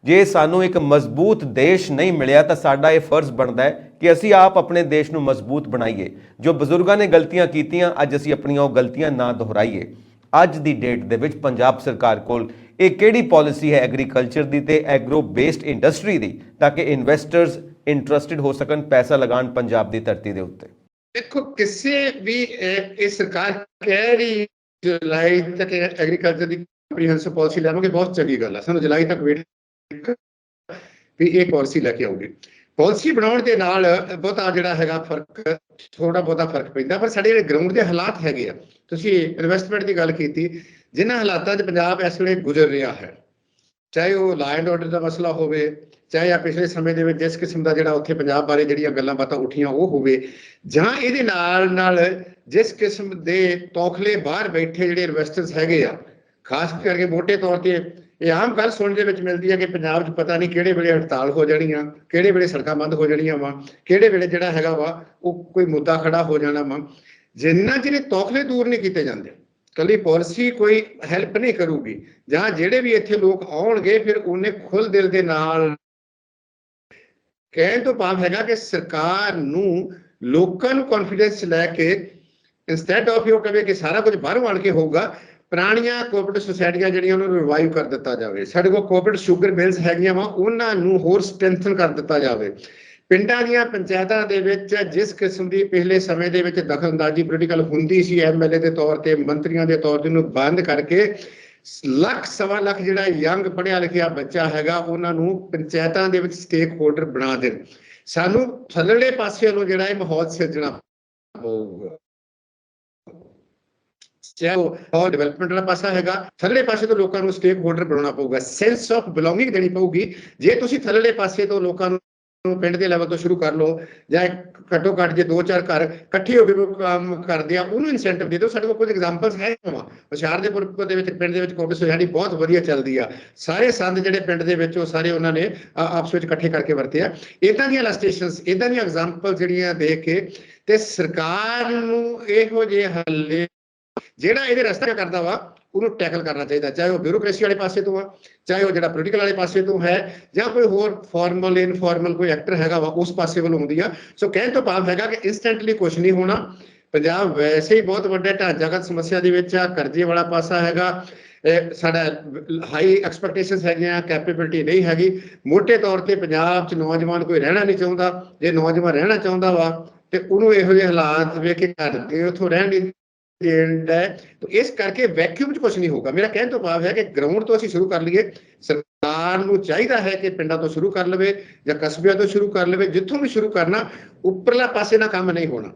Speaker 1: ਜੇ ਸਾਨੂੰ ਇੱਕ ਮਜ਼ਬੂਤ ਦੇਸ਼ ਨਹੀਂ ਮਿਲਿਆ ਤਾਂ ਸਾਡਾ ਇਹ ਫਰਜ਼ ਬਣਦਾ ਹੈ ਕਿ ਅਸੀਂ ਆਪ ਆਪਣੇ ਦੇਸ਼ ਨੂੰ ਮਜ਼ਬੂਤ ਬਣਾਈਏ। ਜੋ ਬਜ਼ੁਰਗਾਂ ਨੇ ਗਲਤੀਆਂ ਕੀਤੀਆਂ, ਅੱਜ ਅਸੀਂ ਆਪਣੀਆਂ ਉਹ ਗਲਤੀਆਂ ਨਾ ਦੁਹਰਾਈਏ। ਅੱਜ ਦੀ ਡੇਟ ਦੇ ਵਿੱਚ ਪੰਜਾਬ ਸਰਕਾਰ ਕੋਲ ਇਹ ਕਿਹੜੀ ਪਾਲਿਸੀ ਹੈ ਐਗਰੀਕਲਚਰ ਦੀ ਤੇ ਐਗਰੋ ਬੇਸਡ ਇੰਡਸਟਰੀ ਦੀ, ਤਾਂ ਕਿ ਇਨਵੈਸਟਰਸ ਇੰਟਰਸਟਿਡ ਹੋ ਸਕਣ, ਪੈਸਾ ਲਗਾਉਣ ਪੰਜਾਬ ਦੀ ਧਰਤੀ ਦੇ ਉੱਤੇ?
Speaker 2: ਦੇਖੋ, ਕਿਸੇ ਵੀ ਇਹ ਸਰਕਾਰ ਕਹਿ ਰਹੀ ਜੁਲਾਈ ਤੱਕ ਐਗਰੀਕਲਚਰ ਦੀ ਕੰਪਰੀਹੈਂਸਿਵ ਪਾਲਿਸੀ ਲਿਆਵਾਂਗੇ, ਬਹੁਤ ਚੰਗੀ ਗੱਲ ਹੈ। ਸਾਨੂੰ ਜੁਲਾਈ ਤੱਕ ਵੇਟ ਵੀ ਇਹ ਪਾਲਿਸੀ ਲੈ ਕੇ ਆਉਗੀ। ਪਾਲਿਸੀ ਬਣਾਉਣ ਦੇ ਨਾਲ ਬਹੁਤਾ ਜਿਹੜਾ ਹੈਗਾ ਫਰਕ, ਥੋੜਾ ਬਹੁਤਾ ਫਰਕ ਪੈਂਦਾ, ਪਰ ਸਾਡੇ ਜਿਹੜੇ ਗਰਾਊਂਡ ਦੇ ਹਾਲਾਤ ਹੈਗੇ ਆ, ਤੁਸੀਂ ਇਨਵੈਸਟਮੈਂਟ ਦੀ ਗੱਲ ਕੀਤੀ, ਜਿਨ੍ਹਾਂ ਹਾਲਾਤਾਂ 'ਚ ਪੰਜਾਬ ਇਸ ਵੇਲੇ ਗੁਜ਼ਰ ਰਿਹਾ ਹੈ, ਚਾਹੇ ਉਹ ਲਾ ਐਂਡ ਆਰਡਰ ਦਾ ਮਸਲਾ ਹੋਵੇ, ਚਾਹੇ ਆ ਪਿਛਲੇ ਸਮੇਂ ਦੇ ਵਿੱਚ ਜਿਸ ਕਿਸਮ ਦਾ ਜਿਹੜਾ ਉੱਥੇ ਪੰਜਾਬ ਬਾਰੇ ਜਿਹੜੀਆਂ ਗੱਲਾਂ ਬਾਤਾਂ ਉੱਠੀਆਂ ਉਹ ਹੋਵੇ, ਜਾਂ ਇਹਦੇ ਨਾਲ ਜਿਸ ਕਿਸਮ ਦੇ ਤੌਖਲੇ ਬਾਹਰ ਬੈਠੇ ਜਿਹੜੇ ਇਨਵੈਸਟਰਸ ਹੈਗੇ ਆ, ਖਾਸ ਕਰਕੇ ਮੋਟੇ ਤੌਰ ਤੇ ਇਹ ਆਮ ਗੱਲ ਸੁਣਨ ਦੇ ਵਿੱਚ ਮਿਲਦੀ ਹੈ ਕਿ ਪੰਜਾਬ 'ਚ ਪਤਾ ਨਹੀਂ ਕਿਹੜੇ ਵੇਲੇ ਹੜਤਾਲ ਹੋ ਜਾਣੀਆਂ, ਕਿਹੜੇ ਵੇਲੇ ਸੜਕਾਂ ਬੰਦ ਹੋ ਜਾਣੀਆਂ ਵਾ, ਕਿਹੜੇ ਵੇਲੇ ਜਿਹੜਾ ਹੈਗਾ ਵਾ ਉਹ ਕੋਈ ਮੁੱਦਾ ਖੜਾ ਹੋ ਜਾਣਾ ਵਾ। ਜਿੰਨਾ ਚਿਰ ਇਹ ਤੌਖਲੇ ਦੂਰ ਨਹੀਂ ਕੀਤੇ ਜਾਂਦੇ, ਕੱਲੀ ਪਾਲਿਸੀ ਕੋਈ ਹੈਲਪ ਨਹੀਂ ਕਰੂਗੀ। ਜਾਂ ਜਿਹੜੇ ਵੀ ਇੱਥੇ ਲੋਕ ਆਉਣਗੇ ਫਿਰ ਉਹਨੇ ਖੁੱਲ ਦਿਲ ਦੇ ਨਾਲ, ਕਹਿਣ ਤੋਂ ਭਾਵ ਹੈਗਾ ਕਿ ਸਰਕਾਰ ਨੂੰ ਲੋਕਾਂ ਨੂੰ ਕੌਨਫੀਡੈਂਸ ਲੈ ਕੇ, ਇੰਸਟੈਡ ਆਫ ਉਹ ਕਹੇ ਕਿ ਸਾਰਾ ਕੁਝ ਬਾਹਰੋਂ ਆਣ ਕੇ ਹੋਊਗਾ, ਪੁਰਾਣੀਆਂ ਕੋਆਪਰੇਟਿਵ ਸੁਸਾਇਟੀਆਂ ਜਿਹੜੀਆਂ ਉਹਨਾਂ ਨੂੰ ਰਿਵਾਈਵ ਕਰ ਦਿੱਤਾ ਜਾਵੇ। ਸਾਡੇ ਕੋਲ ਕੋਆਪਰੇਟਿਵ ਸ਼ੂਗਰ ਮਿਲਸ ਹੈਗੀਆਂ ਵਾ, ਉਹਨਾਂ ਨੂੰ ਹੋਰ ਸਟਰੈਂਥਨ ਕਰ ਦਿੱਤਾ ਜਾਵੇ। ਪਿੰਡਾਂ ਦੀਆਂ ਪੰਚਾਇਤਾਂ ਦੇ ਵਿੱਚ ਜਿਸ ਕਿਸਮ ਦੀ ਪਿਛਲੇ ਸਮੇਂ ਦੇ ਵਿੱਚ ਦਖਲਅੰਦਾਜ਼ੀ ਪੋਲੀਟੀਕਲ ਹੁੰਦੀ ਸੀ, ਐਮਐਲਏ ਦੇ ਤੌਰ ਤੇ, ਮੰਤਰੀਆਂ ਦੇ ਤੌਰ ਤੇ, ਉਹਨੂੰ ਬੰਦ ਕਰਕੇ ਲੱਖ ਸਵਾ ਲੱਖ ਜਿਹੜਾ ਯੰਗ ਪੜ੍ਹਿਆ ਲਿਖਿਆ ਬੱਚਾ ਹੈਗਾ ਉਹਨਾਂ ਨੂੰ ਪੰਚਾਇਤਾਂ ਦੇ ਵਿੱਚ ਸਟੇਕ ਹੋਲਡਰ ਬਣਾ ਦੇਣ। ਸਾਨੂੰ ਥੱਲੜੇ ਪਾਸੇ ਨੂੰ ਜਿਹੜਾ ਇਹ ਮਾਹੌਲ ਸਿਰਜਣਾ ਪਊਗਾ, ਚਾਹੇ ਉਹ ਡਿਵੈਲਪਮੈਂਟ ਵਾਲਾ ਪਾਸਾ ਹੈਗਾ, ਥੱਲੜੇ ਪਾਸੇ ਤੋਂ ਲੋਕਾਂ ਨੂੰ ਸਟੇਕ ਹੋਲਡਰ ਬਣਾਉਣਾ ਪਊਗਾ, ਸੈਂਸ ਆਫ ਬਿਲੋਂਗਿੰਗ ਦੇਣੀ ਪਊਗੀ। ਜੇ ਤੁਸੀਂ ਥੱਲੜੇ ਪਾਸੇ ਤੋਂ ਲੋਕਾਂ ਨੂੰ ਪਿੰਡ ਦੇ ਲੈਵਲ ਤੋਂ ਸ਼ੁਰੂ ਕਰ ਲਓ, ਜਾਂ ਘੱਟੋ ਘੱਟ ਜੇ 2-4 ਘਰ ਇਕੱਠੇ ਹੋ ਕੇ ਕੰਮ ਕਰਦੇ ਆ ਉਹਨੂੰ ਇਨਸੈਂਟਿਵ ਦੇ ਦਿਓ। ਸਾਡੇ ਕੋਲ ਕੁਝ ਐਗਜ਼ਾਮਪਲਸ ਹੈ ਹੁਸ਼ਿਆਰਪੁਰ ਦੇ ਵਿੱਚ ਪਿੰਡ ਦੇ ਵਿੱਚ ਕੋਆਪਰੇਟਿਵ ਸੁਸਾਇਟੀ ਬਹੁਤ ਵਧੀਆ ਚੱਲਦੀ ਆ। ਸਾਰੇ ਸੰਦ ਜਿਹੜੇ ਪਿੰਡ ਦੇ ਵਿੱਚ ਉਹ ਸਾਰੇ ਉਹਨਾਂ ਨੇ ਆਪਸ ਵਿੱਚ ਇਕੱਠੇ ਕਰਕੇ ਵਰਤੇ ਆ। ਇੱਦਾਂ ਦੀਆਂ ਇਲਸਟ੍ਰੇਸ਼ਨਸ, ਇੱਦਾਂ ਦੀਆਂ ਐਗਜ਼ਾਮਪਲ ਜਿਹੜੀਆਂ ਦੇਖ ਕੇ ਤੇ ਸਰਕਾਰ ਨੂੰ ਇਹੋ ਜਿਹੇ ਹੱਲੇ ਜਿਹੜਾ ਇਹਦੇ ਰਸਤਾ ਕਰਦਾ ਵਾ ਉਹਨੂੰ ਟੈਕਲ ਕਰਨਾ ਚਾਹੀਦਾ, ਚਾਹੇ ਉਹ ਬਿਊਰੋਕ੍ਰੇਸੀ ਵਾਲੇ ਪਾਸੇ ਤੋਂ ਆ, ਚਾਹੇ ਉਹ ਜਿਹੜਾ ਪੋਲੀਟੀਕਲ ਵਾਲੇ ਪਾਸੇ ਤੋਂ ਹੈ, ਜਾਂ ਕੋਈ ਹੋਰ ਫਾਰਮਲ ਇਨਫਾਰਮਲ ਕੋਈ ਐਕਟਰ ਹੈਗਾ ਵਾ ਉਸ ਪਾਸੇ ਵੱਲੋਂ ਹੁੰਦੀ ਆ। ਸੋ ਕਹਿਣ ਤੋਂ ਭਾਵ ਹੈਗਾ ਕਿ ਇੰਸਟੈਂਟਲੀ ਕੁਝ ਨਹੀਂ ਹੋਣਾ। ਪੰਜਾਬ ਵੈਸੇ ਹੀ ਬਹੁਤ ਵੱਡਾ ਢਾਂਚਾਗਤ ਸਮੱਸਿਆ ਦੇ ਵਿੱਚ ਆ, ਕਰਜ਼ੇ ਵਾਲਾ ਪਾਸਾ ਹੈਗਾ, ਸਾਡਾ ਹਾਈ ਐਕਸਪੈਕਟੇਸ਼ਨਸ ਹੈਗੀਆਂ, ਕੈਪੇਬਿਲਿਟੀ ਨਹੀਂ ਹੈਗੀ। ਮੋਟੇ ਤੌਰ ਤੇ ਪੰਜਾਬ 'ਚ ਨੌਜਵਾਨ ਕੋਈ ਰਹਿਣਾ ਨਹੀਂ ਚਾਹੁੰਦਾ। ਜੇ ਨੌਜਵਾਨ ਰਹਿਣਾ ਚਾਹੁੰਦਾ ਵਾ ਤੇ ਉਹਨੂੰ ਇਹੋ ਜਿਹੇ ਹਾਲਾਤ ਵੇਖ ਕੇ ਕਰਕੇ ਉੱਥੋਂ ਰਹਿਣ ਦੀ ਇਸ ਕਰਕੇ ਵੈਕਿਊਮ 'ਚ ਕੁਝ ਨਹੀਂ ਹੋਊਗਾ। ਮੇਰਾ ਕਹਿਣ ਤੋਂ ਭਾਵ ਹੈ ਕਿ ਗਰਾਊਂਡ ਤੋਂ ਅਸੀਂ ਸ਼ੁਰੂ ਕਰ ਲਈਏ। ਸਰਕਾਰ ਨੂੰ ਚਾਹੀਦਾ ਹੈ ਕਿ ਪਿੰਡਾਂ ਤੋਂ ਸ਼ੁਰੂ ਕਰ ਲਵੇ ਜਾਂ ਕਸਬਿਆਂ ਤੋਂ ਸ਼ੁਰੂ ਕਰ ਲਵੇ, ਜਿੱਥੋਂ ਵੀ ਸ਼ੁਰੂ ਕਰਨਾ। ਉੱਪਰਲਾ ਪਾਸੇ ਨਾਲ ਕੰਮ ਨਹੀਂ ਹੋਣਾ,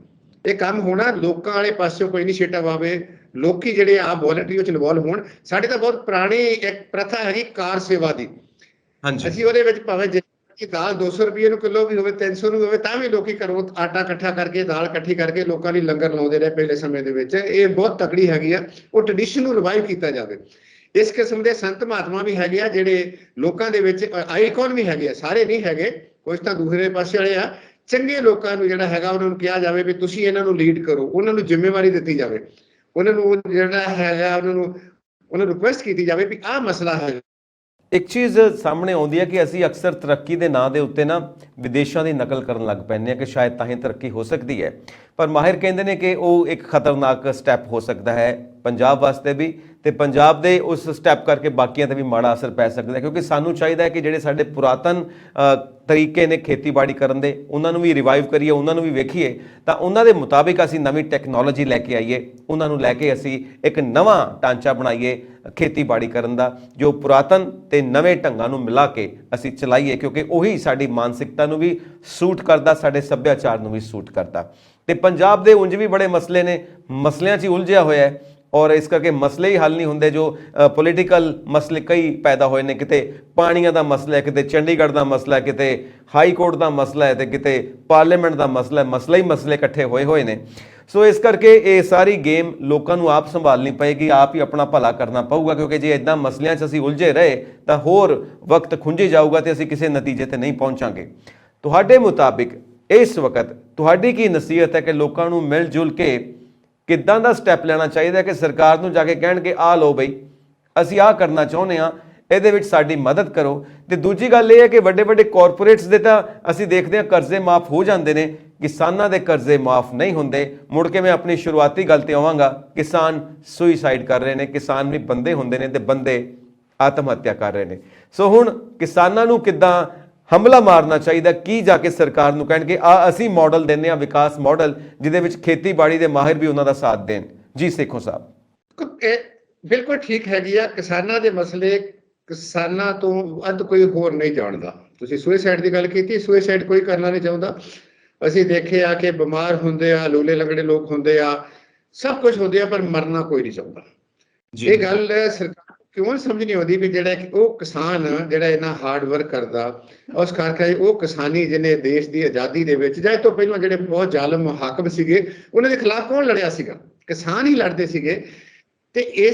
Speaker 2: ਇਹ ਕੰਮ ਹੋਣਾ ਲੋਕਾਂ ਵਾਲੇ ਪਾਸਿਓਂ ਕੋਈ ਇਨੀਸ਼ੀਏਟਿਵ ਆਵੇ, ਲੋਕੀ ਜਿਹੜੇ ਆ ਵੋਲੰਟਰੀ ਵਿੱਚ ਇਨਵੋਲਵ ਹੋਣ। ਸਾਡੇ ਤਾਂ ਬਹੁਤ ਪੁਰਾਣੀ ਇੱਕ ਪ੍ਰਥਾ ਹੈਗੀ ਕਾਰ ਸੇਵਾ ਦੀ। ਹਾਂਜੀ, ਅਸੀਂ ਉਹਦੇ ਵਿੱਚ ਭਾਵੇਂ ਕਿ ਦਾਲ 200 ਰੁਪਏ ਨੂੰ ਕਿਲੋ ਵੀ ਹੋਵੇ, 300 ਨੂੰ ਹੋਵੇ, ਤਾਂ ਵੀ ਲੋਕੀ ਘਰੋਂ ਆਟਾ ਇਕੱਠਾ ਕਰਕੇ, ਦਾਲ ਇਕੱਠੀ ਕਰਕੇ ਲੋਕਾਂ ਲਈ ਲੰਗਰ ਲਾਉਂਦੇ ਰਹੇ ਪਹਿਲੇ ਸਮੇਂ ਦੇ ਵਿੱਚ। ਇਹ ਬਹੁਤ ਤਕੜੀ ਹੈਗੀ ਆ। ਉਹ ਟ੍ਰੈਡੀਸ਼ਨ ਨੂੰ ਰਿਵਾਈਵ ਕੀਤਾ ਜਾਵੇ। ਇਸ ਕਿਸਮ ਦੇ ਸੰਤ ਮਹਾਤਮਾ ਵੀ ਹੈਗੇ ਆ ਜਿਹੜੇ ਲੋਕਾਂ ਦੇ ਵਿੱਚ ਆਈਕਨ ਵੀ ਹੈਗੇ ਆ, ਸਾਰੇ ਨਹੀਂ ਹੈਗੇ, ਕੁਝ ਤਾਂ ਦੂਸਰੇ ਪਾਸੇ ਵਾਲੇ ਆ। ਚੰਗੇ ਲੋਕਾਂ ਨੂੰ ਜਿਹੜਾ ਹੈਗਾ ਉਹਨਾਂ ਨੂੰ ਕਿਹਾ ਜਾਵੇ ਵੀ ਤੁਸੀਂ ਇਹਨਾਂ ਨੂੰ ਲੀਡ ਕਰੋ, ਉਹਨਾਂ ਨੂੰ ਜ਼ਿੰਮੇਵਾਰੀ ਦਿੱਤੀ ਜਾਵੇ, ਉਹਨਾਂ ਨੂੰ ਜਿਹੜਾ ਹੈਗਾ ਉਹਨਾਂ ਨੂੰ ਰਿਕੁਐਸਟ ਕੀਤੀ ਜਾਵੇ ਵੀ ਆਹ ਮਸਲਾ ਹੈ।
Speaker 1: ਇੱਕ ਚੀਜ਼ ਸਾਹਮਣੇ ਆਉਂਦੀ ਹੈ ਕਿ ਅਸੀਂ ਅਕਸਰ ਤਰੱਕੀ ਦੇ ਨਾਂ ਦੇ ਉੱਤੇ ਨਾ ਵਿਦੇਸ਼ਾਂ ਦੀ ਨਕਲ ਕਰਨ ਲੱਗ ਪੈਂਦੇ ਹਾਂ ਕਿ ਸ਼ਾਇਦ ਤਾਂ ਹੀ ਤਰੱਕੀ ਹੋ ਸਕਦੀ ਹੈ, ਪਰ ਮਾਹਿਰ ਕਹਿੰਦੇ ਨੇ ਕਿ ਉਹ ਇੱਕ ਖਤਰਨਾਕ ਸਟੈਪ ਹੋ ਸਕਦਾ ਹੈ ਪੰਜਾਬ ਵਾਸਤੇ ਵੀ, ਤੇ ਪੰਜਾਬ ਦੇ ਉਸ ਸਟੈਪ ਕਰਕੇ ਬਾਕੀਆਂ 'ਤੇ ਵੀ ਮਾੜਾ ਅਸਰ ਪੈ ਸਕਦਾ ਹੈ। ਕਿਉਂਕਿ ਸਾਨੂੰ ਚਾਹੀਦਾ ਹੈ ਕਿ ਜਿਹੜੇ ਸਾਡੇ ਪੁਰਾਤਨ ਤਰੀਕੇ ਨੇ ਖੇਤੀਬਾੜੀ ਕਰਨ ਦੇ, ਉਹਨਾਂ ਨੂੰ ਵੀ ਰਿਵਾਈਵ ਕਰੀਏ, ਉਹਨਾਂ ਨੂੰ ਵੀ ਵੇਖੀਏ, ਤਾਂ ਉਹਨਾਂ ਦੇ ਮੁਤਾਬਿਕ ਅਸੀਂ ਨਵੀਂ ਟੈਕਨੋਲੋਜੀ ਲੈ ਕੇ ਆਈਏ, ਉਹਨਾਂ ਨੂੰ ਲੈ ਕੇ ਅਸੀਂ ਇੱਕ ਨਵਾਂ ਢਾਂਚਾ ਬਣਾਈਏ ਖੇਤੀਬਾੜੀ ਕਰਨ ਦਾ, ਜੋ ਪੁਰਾਤਨ ਤੇ ਨਵੇਂ ਢੰਗਾਂ ਨੂੰ ਮਿਲਾ ਕੇ ਅਸੀਂ ਚਲਾਈਏ, ਕਿਉਂਕਿ ਉਹੀ ਸਾਡੀ ਮਾਨਸਿਕਤਾ ਨੂੰ ਵੀ ਸੂਟ ਕਰਦਾ, ਸਾਡੇ ਸੱਭਿਆਚਾਰ ਨੂੰ ਵੀ ਸੂਟ ਕਰਦਾ। ਤੇ ਪੰਜਾਬ ਦੇ ਉਂਝ ਵੀ ਬੜੇ ਮਸਲੇ ਨੇ, ਮਸਲਿਆਂ 'ਚ ਹੀ ਉਲਝਿਆ ਹੋਇਆ ਹੈ, ਔਰ ਇਸ ਕਰਕੇ ਮਸਲੇ ਹੀ ਹੱਲ ਨਹੀਂ ਹੁੰਦੇ। ਜੋ ਪੋਲੀਟੀਕਲ ਮਸਲੇ ਕਈ ਪੈਦਾ ਹੋਏ ਨੇ, ਕਿਤੇ ਪਾਣੀਆਂ ਦਾ ਮਸਲਾ ਹੈ, ਕਿਤੇ ਚੰਡੀਗੜ੍ਹ ਦਾ ਮਸਲਾ ਹੈ, ਕਿਤੇ ਹਾਈ ਕੋਰਟ ਦਾ ਮਸਲਾ ਹੈ, ਤੇ ਕਿਤੇ ਪਾਰਲੀਮੈਂਟ ਦਾ ਮਸਲਾ ਹੈ, ਮਸਲੇ ਹੀ ਮਸਲੇ ਇਕੱਠੇ ਹੋਏ ਨੇ। ਸੋ ਇਸ ਕਰਕੇ ਇਹ ਸਾਰੀ ਗੇਮ ਲੋਕਾਂ ਨੂੰ ਆਪ ਸੰਭਾਲਣੀ ਪਏਗੀ, ਆਪ ਹੀ ਆਪਣਾ ਭਲਾ ਕਰਨਾ ਪਊਗਾ, ਕਿਉਂਕਿ ਜੇ ਇੱਦਾਂ ਮਸਲਿਆਂ 'ਚ ਅਸੀਂ ਉਲਝੇ ਰਹੇ ਤਾਂ ਹੋਰ ਵਕਤ ਖੁੰਝੀ ਜਾਊਗਾ ਤੇ ਅਸੀਂ ਕਿਸੇ ਨਤੀਜੇ ਤੇ ਨਹੀਂ ਪਹੁੰਚਾਂਗੇ। ਤੁਹਾਡੇ ਮੁਤਾਬਿਕ ਇਸ ਵਕਤ ਤੁਹਾਡੀ ਕੀ ਨਸੀਹਤ ਹੈ ਕਿ ਲੋਕਾਂ ਨੂੰ ਮਿਲ ਜੁਲ ਕੇ ਕਿੱਦਾਂ ਦਾ ਸਟੈਪ ਲੈਣਾ ਚਾਹੀਦਾ ਕਿ ਸਰਕਾਰ ਨੂੰ ਜਾ ਕੇ ਕਹਿਣ ਕਿ ਆਹ ਲਓ ਬਈ ਅਸੀਂ ਆਹ ਕਰਨਾ ਚਾਹੁੰਦੇ ਹਾਂ, ਇਹਦੇ ਵਿੱਚ ਸਾਡੀ ਮਦਦ ਕਰੋ। ਤੇ ਦੂਜੀ ਗੱਲ ਇਹ ਹੈ ਕਿ ਵੱਡੇ ਵੱਡੇ ਕਾਰਪੋਰੇਟਸ ਦੇ ਤਾਂ ਅਸੀਂ ਦੇਖਦੇ ਹਾਂ ਕਰਜ਼ੇ ਮਾਫ ਹੋ ਜਾਂਦੇ ਨੇ, ਕਿਸਾਨਾਂ ਦੇ ਕਰਜ਼ੇ ਮਾਫ ਨਹੀਂ ਹੁੰਦੇ। ਮੁੜ ਕੇ ਮੈਂ ਆਪਣੀ ਸ਼ੁਰੂਆਤੀ ਗੱਲ ਤੇ ਆਵਾਂਗਾ, ਕਿਸਾਨ ਸੁਈਸਾਈਡ ਕਰ ਰਹੇ ਨੇ, ਕਿਸਾਨ ਵੀ ਬੰਦੇ ਹੁੰਦੇ ਨੇ ਤੇ ਬੰਦੇ ਆਤਮ ਹੱਤਿਆ ਕਰ ਰਹੇ ਨੇ। ਸੋ ਹੁਣ ਕਿਸਾਨਾਂ ਨੂੰ ਕਿੱਦਾਂ ਹਮਲਾ ਮਾਰਨਾ ਚਾਹੀਦਾ, ਕੀ ਜਾ ਕੇ ਸਰਕਾਰ ਨੂੰ ਕਹਿਣਗੇ ਆ ਅਸੀਂ ਮਾਡਲ ਦਿੰਦੇ ਹਾਂ, ਵਿਕਾਸ ਮਾਡਲ, ਜਿਹਦੇ ਵਿੱਚ ਖੇਤੀਬਾੜੀ ਦੇ ਮਾਹਿਰ ਵੀ ਉਹਨਾਂ ਦਾ ਸਾਥ ਦੇਣ। ਜੀ ਸੇਖੋਂ ਸਾਹਿਬ।
Speaker 2: ਬਿਲਕੁਲ ਠੀਕ ਹੈਗੀ ਆ। ਕਿਸਾਨਾਂ ਦੇ ਮਸਲੇ ਕਿਸਾਨਾਂ ਤੋਂ ਵੱਧ ਕੋਈ ਹੋਰ ਨਹੀਂ ਜਾਣਦਾ। ਤੁਸੀਂ ਸੁਸਾਈਡ ਦੀ ਗੱਲ ਕੀਤੀ, ਸੁਸਾਈਡ ਕੋਈ ਕਰਨਾ ਨਹੀਂ ਚਾਹੁੰਦਾ। ਅਸੀਂ ਦੇਖਿਆ ਕਿ ਬਿਮਾਰ ਹੁੰਦੇ ਆ, ਲੂਲੇ ਲੰਗੜੇ ਲੋਕ ਹੁੰਦੇ ਆ, ਸਭ ਕੁਝ ਹੁੰਦੇ ਆ, ਪਰ ਮਰਨਾ ਕੋਈ ਨਹੀਂ ਚਾਹੁੰਦਾ। ਇਹ ਗੱਲ ਸਰਕਾਰ ਕਿਉਂ ਸਮਝ ਨਹੀਂ ਆਉਂਦੀ ਵੀ ਜਿਹੜਾ ਉਹ ਕਿਸਾਨ ਜਿਹੜਾ ਇੰਨਾ ਹਾਰਡ ਵਰਕ ਕਰਦਾ, ਉਸ ਕਰਕੇ ਉਹ ਕਿਸਾਨੀ ਜਿਹਨੇ ਦੇਸ਼ ਦੀ ਆਜ਼ਾਦੀ ਦੇ ਵਿੱਚ ਜਾਂ ਇਹ ਤੋਂ ਪਹਿਲਾਂ ਜਿਹੜੇ ਬਹੁਤ ਜ਼ਾਲਮ ਹਾਕਮ ਸੀਗੇ ਉਹਨਾਂ ਦੇ ਖਿਲਾਫ ਕੌਣ ਲੜਿਆ ਸੀਗਾ? ਕਿਸਾਨ ਹੀ ਲੜਦੇ ਸੀਗੇ। ਤੇ ਇਹ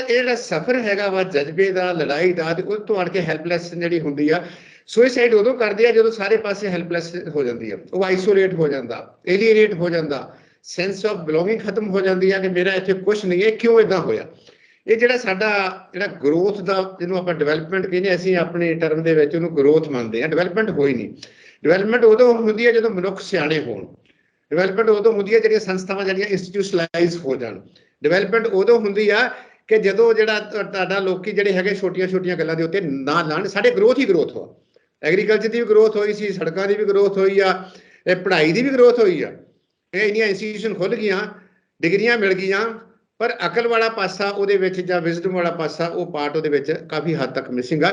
Speaker 2: ਜਿਹੜਾ ਸਫ਼ਰ ਹੈਗਾ ਵਾ ਜਜ਼ਬੇ ਦਾ, ਲੜਾਈ ਦਾ, ਤੇ ਉਹ ਤੋਂ ਆਣ ਕੇ ਹੈਲਪਲੈਸ ਜਿਹੜੀ ਹੁੰਦੀ ਆ, ਸੁਇਸਾਈਡ ਉਦੋਂ ਕਰਦੇ ਆ ਜਦੋਂ ਸਾਰੇ ਪਾਸੇ ਹੈਲਪਲੈਸ ਹੋ ਜਾਂਦੀ ਆ, ਉਹ ਆਈਸੋਲੇਟ ਹੋ ਜਾਂਦਾ, ਏਲੀਏਨੇਟ ਹੋ ਜਾਂਦਾ, ਸੈਂਸ ਆਫ ਬਿਲੋਂਗਿੰਗ ਖਤਮ ਹੋ ਜਾਂਦੀ ਆ ਕਿ ਮੇਰਾ ਇੱਥੇ ਕੁਝ ਨਹੀਂ ਹੈ, ਕਿਉਂ ਇਦਾਂ ਹੋਇਆ? ਇਹ ਜਿਹੜਾ ਸਾਡਾ ਜਿਹੜਾ ਗਰੋਥ ਦਾ, ਜਿਹਨੂੰ ਆਪਾਂ ਡਿਵੈਲਪਮੈਂਟ ਕਹਿੰਦੇ, ਅਸੀਂ ਆਪਣੇ ਟਰਮ ਦੇ ਵਿੱਚ ਉਹਨੂੰ ਗਰੋਥ ਮੰਨਦੇ ਹਾਂ। ਡਿਵੈਲਪਮੈਂਟ ਹੋਈ ਨਹੀਂ। ਡਿਵੈਲਪਮੈਂਟ ਉਦੋਂ ਹੁੰਦੀ ਹੈ ਜਦੋਂ ਮਨੁੱਖ ਸਿਆਣੇ ਹੋਣ। ਡਿਵੈਲਪਮੈਂਟ ਉਦੋਂ ਹੁੰਦੀ ਹੈ ਜਿਹੜੀਆਂ ਸੰਸਥਾਵਾਂ ਜਿਹੜੀਆਂ ਇੰਸਟੀਟਿਊਸ਼ਨਲਾਈਜ਼ ਹੋ ਜਾਣ। ਡਿਵੈਲਪਮੈਂਟ ਉਦੋਂ ਹੁੰਦੀ ਆ ਕਿ ਜਦੋਂ ਜਿਹੜਾ ਤੁਹਾਡਾ ਲੋਕੀ ਜਿਹੜੇ ਹੈਗੇ ਛੋਟੀਆਂ ਛੋਟੀਆਂ ਗੱਲਾਂ ਦੇ ਉੱਤੇ ਨਾ ਲਾਣ। ਸਾਡੇ ਗਰੋਥ ਹੀ ਗਰੋਥ ਹੋਆ। ਐਗਰੀਕਲਚਰ ਦੀ ਵੀ ਗਰੋਥ ਹੋਈ ਸੀ, ਸੜਕਾਂ ਦੀ ਵੀ ਗਰੋਥ ਹੋਈ ਆ, ਇਹ ਪੜ੍ਹਾਈ ਦੀ ਵੀ ਗਰੋਥ ਹੋਈ ਆ। ਇਹ ਇੰਨੀਆਂ ਇੰਸਟੀਟਿਊਸ਼ਨ ਖੁੱਲ੍ਹ ਗਈਆਂ, ਡਿਗਰੀਆਂ ਮਿਲ ਗਈਆਂ, ਪਰ ਅਕਲ ਵਾਲਾ ਪਾਸਾ ਉਹਦੇ ਵਿੱਚ ਜਾਂ ਵਿਜ਼ਡਮ ਵਾਲਾ ਪਾਸਾ ਉਹ ਪਾਰਟ ਉਹਦੇ ਵਿੱਚ ਕਾਫੀ ਹੱਦ ਤੱਕ ਮਿਸਿੰਗ ਆ।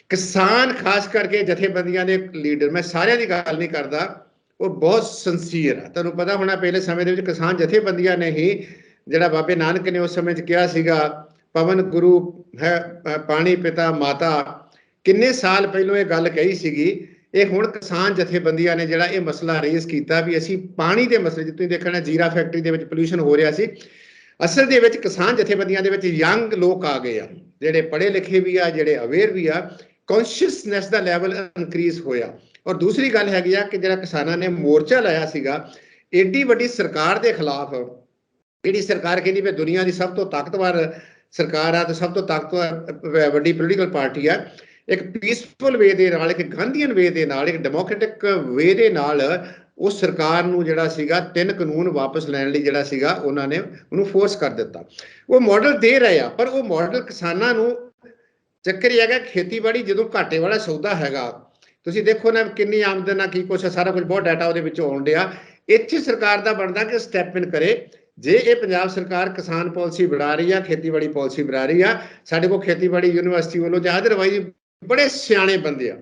Speaker 2: ਕਿਸਾਨ ਖਾਸ ਕਰਕੇ ਜਥੇਬੰਦੀਆਂ ਦੇ ਲੀਡਰ, ਮੈਂ ਸਾਰਿਆਂ ਦੀ ਗੱਲ ਨਹੀਂ ਕਰਦਾ, ਉਹ ਬਹੁਤ ਸਿੰਸੀਅਰ ਆ। ਤੁਹਾਨੂੰ ਪਤਾ ਹੋਣਾ ਪਹਿਲੇ ਸਮੇਂ ਦੇ ਵਿੱਚ ਕਿਸਾਨ ਜਥੇਬੰਦੀਆਂ ਨੇ ਹੀ ਜਿਹੜਾ ਬਾਬੇ ਨਾਨਕ ਨੇ ਉਸ ਸਮੇਂ 'ਚ ਕਿਹਾ ਸੀਗਾ, ਪਵਨ ਗੁਰੂ ਹੈ ਪਾਣੀ ਪਿਤਾ ਮਾਤਾ, ਕਿੰਨੇ ਸਾਲ ਪਹਿਲੋਂ ਇਹ ਗੱਲ ਕਹੀ ਸੀਗੀ। ਇਹ ਹੁਣ ਕਿਸਾਨ ਜਥੇਬੰਦੀਆਂ ਨੇ ਜਿਹੜਾ ਇਹ ਮਸਲਾ ਰੇਜ਼ ਕੀਤਾ ਵੀ ਅਸੀਂ ਪਾਣੀ ਦੇ ਮਸਲੇ 'ਚ, ਤੁਸੀਂ ਦੇਖਣਾ ਜੀਰਾ ਫੈਕਟਰੀ ਦੇ ਵਿੱਚ ਪੋਲਿਊਸ਼ਨ ਹੋ ਰਿਹਾ ਸੀ, ਅਸਲ ਦੇ ਵਿੱਚ ਕਿਸਾਨ ਜਥੇਬੰਦੀਆਂ ਦੇ ਵਿੱਚ ਯੰਗ ਲੋਕ ਆ ਗਏ ਆ, ਜਿਹੜੇ ਪੜ੍ਹੇ ਲਿਖੇ ਵੀ ਆ, ਜਿਹੜੇ ਅਵੇਅਰ ਵੀ ਆ, ਕੌਨਸ਼ੀਅਸਨੈਸ ਦਾ ਲੈਵਲ ਇਨਕਰੀਜ਼ ਹੋਇਆ। ਔਰ ਦੂਸਰੀ ਗੱਲ ਹੈਗੀ ਆ ਕਿ ਜਿਹੜਾ ਕਿਸਾਨਾਂ ਨੇ ਮੋਰਚਾ ਲਾਇਆ ਸੀਗਾ ਏਡੀ ਵੱਡੀ ਸਰਕਾਰ ਦੇ ਖਿਲਾਫ, ਜਿਹੜੀ ਸਰਕਾਰ ਕਹਿੰਦੀ ਵੀ ਦੁਨੀਆ ਦੀ ਸਭ ਤੋਂ ਤਾਕਤਵਰ ਸਰਕਾਰ ਆ ਤੇ ਸਭ ਤੋਂ ਤਾਕਤਵਰ ਵੱਡੀ ਪੋਲੀਟੀਕਲ ਪਾਰਟੀ ਆ, ਇੱਕ ਪੀਸਫੁਲ ਵੇ ਦੇ ਨਾਲ, ਇੱਕ ਗਾਂਧੀਅਨ ਵੇ ਦੇ ਨਾਲ, ਇੱਕ ਡੈਮੋਕ੍ਰੈਟਿਕ ਵੇ ਦੇ ਨਾਲ ਉਸ ਸਰਕਾਰ ਨੂੰ ਜਿਹੜਾ ਸੀਗਾ 3 ਕਾਨੂੰਨ ਵਾਪਸ ਲੈਣ ਲਈ ਜਿਹੜਾ ਸੀਗਾ ਉਹਨਾਂ ਨੇ ਉਹਨੂੰ ਫੋਰਸ ਕਰ ਦਿੱਤਾ। ਉਹ ਮਾਡਲ ਦੇ ਰਹੇ ਆ, ਪਰ ਉਹ ਮਾਡਲ ਕਿਸਾਨਾਂ ਨੂੰ, ਚੱਕਰ ਇਹ ਹੈਗਾ ਖੇਤੀਬਾੜੀ ਜਦੋਂ ਘਾਟੇ ਵਾਲਾ ਸੌਦਾ ਹੈਗਾ, ਤੁਸੀਂ ਦੇਖੋ ਨਾ ਕਿੰਨੀ ਆਮਦਨ ਆ, ਕੀ ਕੁਛ ਸਾਰਾ ਕੁਝ, ਬਹੁਤ ਡਾਟਾ ਉਹਦੇ ਵਿੱਚੋਂ ਆਉਣ ਡਿਆ। ਇੱਥੇ ਸਰਕਾਰ ਦਾ ਬਣਦਾ ਕਿ ਸਟੈਪ ਇਨ ਕਰੇ। ਜੇ ਇਹ ਪੰਜਾਬ ਸਰਕਾਰ ਕਿਸਾਨ ਪਾਲਿਸੀ ਬਣਾ ਰਹੀ ਆ, ਖੇਤੀਬਾੜੀ ਪਾਲਿਸੀ ਬਣਾ ਰਹੀ ਆ, ਸਾਡੇ ਕੋਲ ਖੇਤੀਬਾੜੀ ਯੂਨੀਵਰਸਿਟੀ ਵੱਲੋਂ ਜਾਂ ਅਦਰਵਾਈਜ਼ ਬੜੇ ਸਿਆਣੇ ਬੰਦੇ ਆ।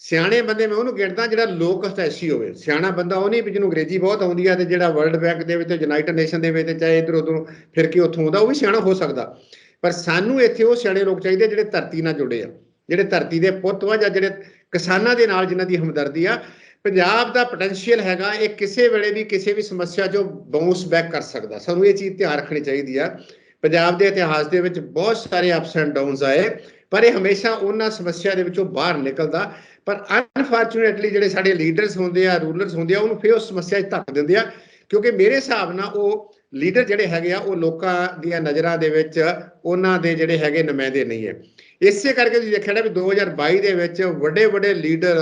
Speaker 2: ਸਿਆਣੇ ਬੰਦੇ ਮੈਂ ਉਹਨੂੰ ਗਿਣਦਾ ਜਿਹੜਾ ਲੋਕ ਹਿਤੈਸ਼ੀ ਹੋਵੇ। ਸਿਆਣਾ ਬੰਦਾ ਉਹ ਨਹੀਂ ਵੀ ਜਿਹਨੂੰ ਅੰਗਰੇਜ਼ੀ ਬਹੁਤ ਆਉਂਦੀ ਆ ਤੇ ਜਿਹੜਾ ਵਰਲਡ ਬੈਂਕ ਦੇ ਵਿੱਚ, ਯੂਨਾਈਟਿਡ ਨੇਸ਼ਨ ਦੇ ਵਿੱਚ, ਚਾਹੇ ਇੱਧਰ ਉੱਧਰੋਂ ਫਿਰ ਕੇ ਉੱਥੋਂ ਆਉਂਦਾ, ਉਹ ਵੀ ਸਿਆਣਾ ਹੋ ਸਕਦਾ। ਪਰ ਸਾਨੂੰ ਇੱਥੇ ਉਹ ਸਿਆਣੇ ਲੋਕ ਚਾਹੀਦੇ ਜਿਹੜੇ ਧਰਤੀ ਨਾਲ ਜੁੜੇ ਆ, ਜਿਹੜੇ ਧਰਤੀ ਦੇ ਪੁੱਤ ਆ, ਜਾਂ ਜਿਹੜੇ ਕਿਸਾਨਾਂ ਦੇ ਨਾਲ ਜਿਨ੍ਹਾਂ ਦੀ ਹਮਦਰਦੀ ਆ। ਪੰਜਾਬ ਦਾ ਪੋਟੈਂਸ਼ੀਅਲ ਹੈਗਾ, ਇਹ ਕਿਸੇ ਵੇਲੇ ਵੀ ਕਿਸੇ ਵੀ ਸਮੱਸਿਆ 'ਚੋਂ ਬਾਉਂਸ ਬੈਕ ਕਰ ਸਕਦਾ। ਸਾਨੂੰ ਇਹ ਚੀਜ਼ ਧਿਆਨ ਰੱਖਣੀ ਚਾਹੀਦੀ ਆ। ਪੰਜਾਬ ਦੇ ਇਤਿਹਾਸ ਦੇ ਵਿੱਚ ਬਹੁਤ ਸਾਰੇ ਅਪਸ ਐਂਡ ਡਾਊਨਸ ਆਏ, ਪਰ ਇਹ ਹਮੇਸ਼ਾ ਉਹਨਾਂ ਸਮੱਸਿਆ ਦੇ ਵਿੱਚੋਂ ਬਾਹਰ ਨਿਕਲਦਾ। ਪਰ ਅਨਫੋਰਚੂਨੇਟਲੀ ਜਿਹੜੇ ਸਾਡੇ ਲੀਡਰਸ ਹੁੰਦੇ ਆ, ਰੂਲਰਸ ਹੁੰਦੇ ਆ, ਉਹਨੂੰ ਫਿਰ ਉਸ ਸਮੱਸਿਆ 'ਚ ਧੱਕ ਦਿੰਦੇ ਆ, ਕਿਉਂਕਿ ਮੇਰੇ ਹਿਸਾਬ ਨਾਲ ਉਹ ਲੀਡਰ ਜਿਹੜੇ ਹੈਗੇ ਆ ਉਹ ਲੋਕਾਂ ਦੀਆਂ ਨਜ਼ਰਾਂ ਦੇ ਵਿੱਚ ਉਹਨਾਂ ਦੇ ਜਿਹੜੇ ਹੈਗੇ ਨੁਮਾਇੰਦੇ ਨਹੀਂ ਹੈ। ਇਸੇ ਕਰਕੇ ਤੁਸੀਂ ਦੇਖਿਆ ਨਾ ਵੀ 2022 ਦੇ ਵਿੱਚ ਵੱਡੇ ਵੱਡੇ ਲੀਡਰ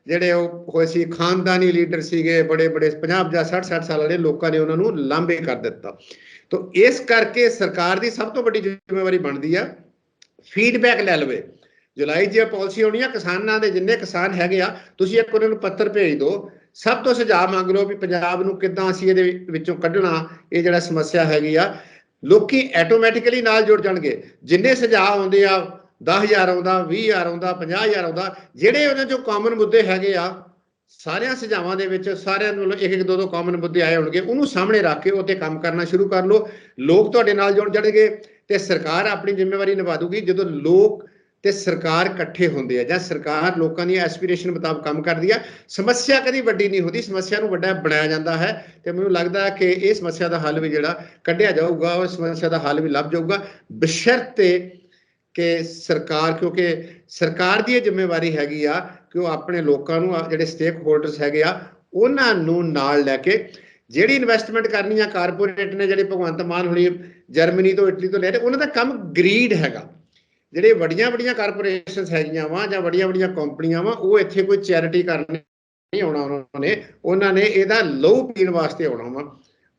Speaker 2: ਜਿਹੜੇ ਉਹ ਹੋਏ ਸੀ, ਖਾਨਦਾਨੀ ਲੀਡਰ ਸੀਗੇ, ਬੜੇ ਬੜੇ 50 ਜਾਂ 60 ਸਾਲ ਵਾਲੇ ਲੋਕਾਂ ਨੇ ਉਹਨਾਂ ਨੂੰ ਲਾਂਭੇ ਕਰ ਦਿੱਤਾ। ਤਾਂ ਇਸ ਕਰਕੇ ਸਰਕਾਰ ਦੀ ਸਭ ਤੋਂ ਵੱਡੀ ਜ਼ਿੰਮੇਵਾਰੀ ਬਣਦੀ ਆ ਫੀਡਬੈਕ ਲੈ ਲਵੇ। ਜੁਲਾਈ 'ਚ ਪਾਲਿਸੀ ਆਉਣੀ ਆ, ਕਿਸਾਨਾਂ ਦੇ ਜਿੰਨੇ ਕਿਸਾਨ ਹੈਗੇ ਆ, ਤੁਸੀਂ ਇੱਕ ਉਹਨਾਂ ਨੂੰ ਪੱਤਰ ਭੇਜ ਦਿਓ, ਸਭ ਤੋਂ ਸੁਝਾਅ ਮੰਗ ਲਓ ਵੀ ਪੰਜਾਬ ਨੂੰ ਕਿੱਦਾਂ ਅਸੀਂ ਇਹਦੇ ਵਿੱਚੋਂ ਕੱਢਣਾ, ਇਹ ਜਿਹੜਾ ਸਮੱਸਿਆ ਹੈਗੀ ਆ। ਲੋਕੀ ਆਟੋਮੈਟਿਕਲੀ ਨਾਲ ਜੁੜ ਜਾਣਗੇ। ਜਿੰਨੇ ਸੁਝਾਅ ਆਉਂਦੇ ਆ, 10,000 ਆਉਂਦਾ, 20,000 ਆਉਂਦਾ, 50,000 ਆਉਂਦਾ, ਜਿਹੜੇ ਉਹਨਾਂ 'ਚੋਂ ਕਾਮਨ ਮੁੱਦੇ ਹੈਗੇ ਆ, ਸਾਰਿਆਂ ਸੁਝਾਵਾਂ ਦੇ ਵਿੱਚ ਸਾਰਿਆਂ ਨੂੰ ਇੱਕ ਇੱਕ ਦੋ ਦੋ ਕਾਮਨ ਮੁੱਦੇ ਆਏ ਹੋਣਗੇ, ਉਹਨੂੰ ਸਾਹਮਣੇ ਰੱਖ ਕੇ ਉੱਤੇ ਕੰਮ ਕਰਨਾ ਸ਼ੁਰੂ ਕਰ ਲਓ। ਲੋਕ ਤੁਹਾਡੇ ਨਾਲ ਜੁੜ ਜਾਣਗੇ ਤੇ ਸਰਕਾਰ ਆਪਣੀ ਜ਼ਿੰਮੇਵਾਰੀ ਨਿਭਾ ਦੂਗੀ। ਜਦੋਂ ਲੋਕ ਤੇ ਸਰਕਾਰ ਇਕੱਠੇ ਹੁੰਦੇ ਆ, ਜਾਂ ਸਰਕਾਰ ਲੋਕਾਂ ਦੀ ਐਸਪੀਰੇਸ਼ਨ ਮੁਤਾਬਕ ਕੰਮ ਕਰਦੀ ਆ, ਸਮੱਸਿਆ ਕਦੀ ਵੱਡੀ ਨਹੀਂ ਹੁੰਦੀ, ਸਮੱਸਿਆ ਨੂੰ ਵੱਡਾ ਬਣਾਇਆ ਜਾਂਦਾ ਹੈ। ਤੇ ਮੈਨੂੰ ਲੱਗਦਾ ਕਿ ਇਹ ਸਮੱਸਿਆ ਦਾ ਹੱਲ ਵੀ ਜਿਹੜਾ ਕੱਢਿਆ ਜਾਊਗਾ, ਉਹ ਸਮੱਸਿਆ ਦਾ ਹੱਲ ਵੀ ਲੱਭ ਜਾਊਗਾ, ਬਸ਼ਰਤੇ ਕਿ ਸਰਕਾਰ, ਕਿਉਂਕਿ ਸਰਕਾਰ ਦੀ ਇਹ ਜ਼ਿੰਮੇਵਾਰੀ ਹੈਗੀ ਆ ਕਿ ਉਹ ਆਪਣੇ ਲੋਕਾਂ ਨੂੰ, ਜਿਹੜੇ ਸਟੇਕ ਹੋਲਡਰਸ ਹੈਗੇ ਆ, ਉਹਨਾਂ ਨੂੰ ਨਾਲ ਲੈ ਕੇ ਜਿਹੜੀ ਇਨਵੈਸਟਮੈਂਟ ਕਰਨੀ ਆ। ਕਾਰਪੋਰੇਟ ਨੇ ਜਿਹੜੇ ਭਗਵੰਤ ਮਾਨ ਹੋਣੀ ਜਰਮਨੀ ਤੋਂ, ਇਟਲੀ ਤੋਂ ਲੈ ਰਹੇ, ਉਹਨਾਂ ਦਾ ਕੰਮ ਗਰੀਡ ਹੈਗਾ। ਜਿਹੜੇ ਵੱਡੀਆਂ ਵੱਡੀਆਂ ਕਾਰਪੋਰੇਸ਼ਨਸ ਹੈਗੀਆਂ ਵਾ ਜਾਂ ਵੱਡੀਆਂ ਵੱਡੀਆਂ ਕੰਪਨੀਆਂ ਵਾ, ਉਹ ਇੱਥੇ ਕੋਈ ਚੈਰਿਟੀ ਕਰਨ ਨਹੀਂ ਆਉਣਾ ਉਹਨਾਂ ਨੇ ਇਹਦਾ ਲਹੂ ਪੀਣ ਵਾਸਤੇ ਆਉਣਾ ਵਾ।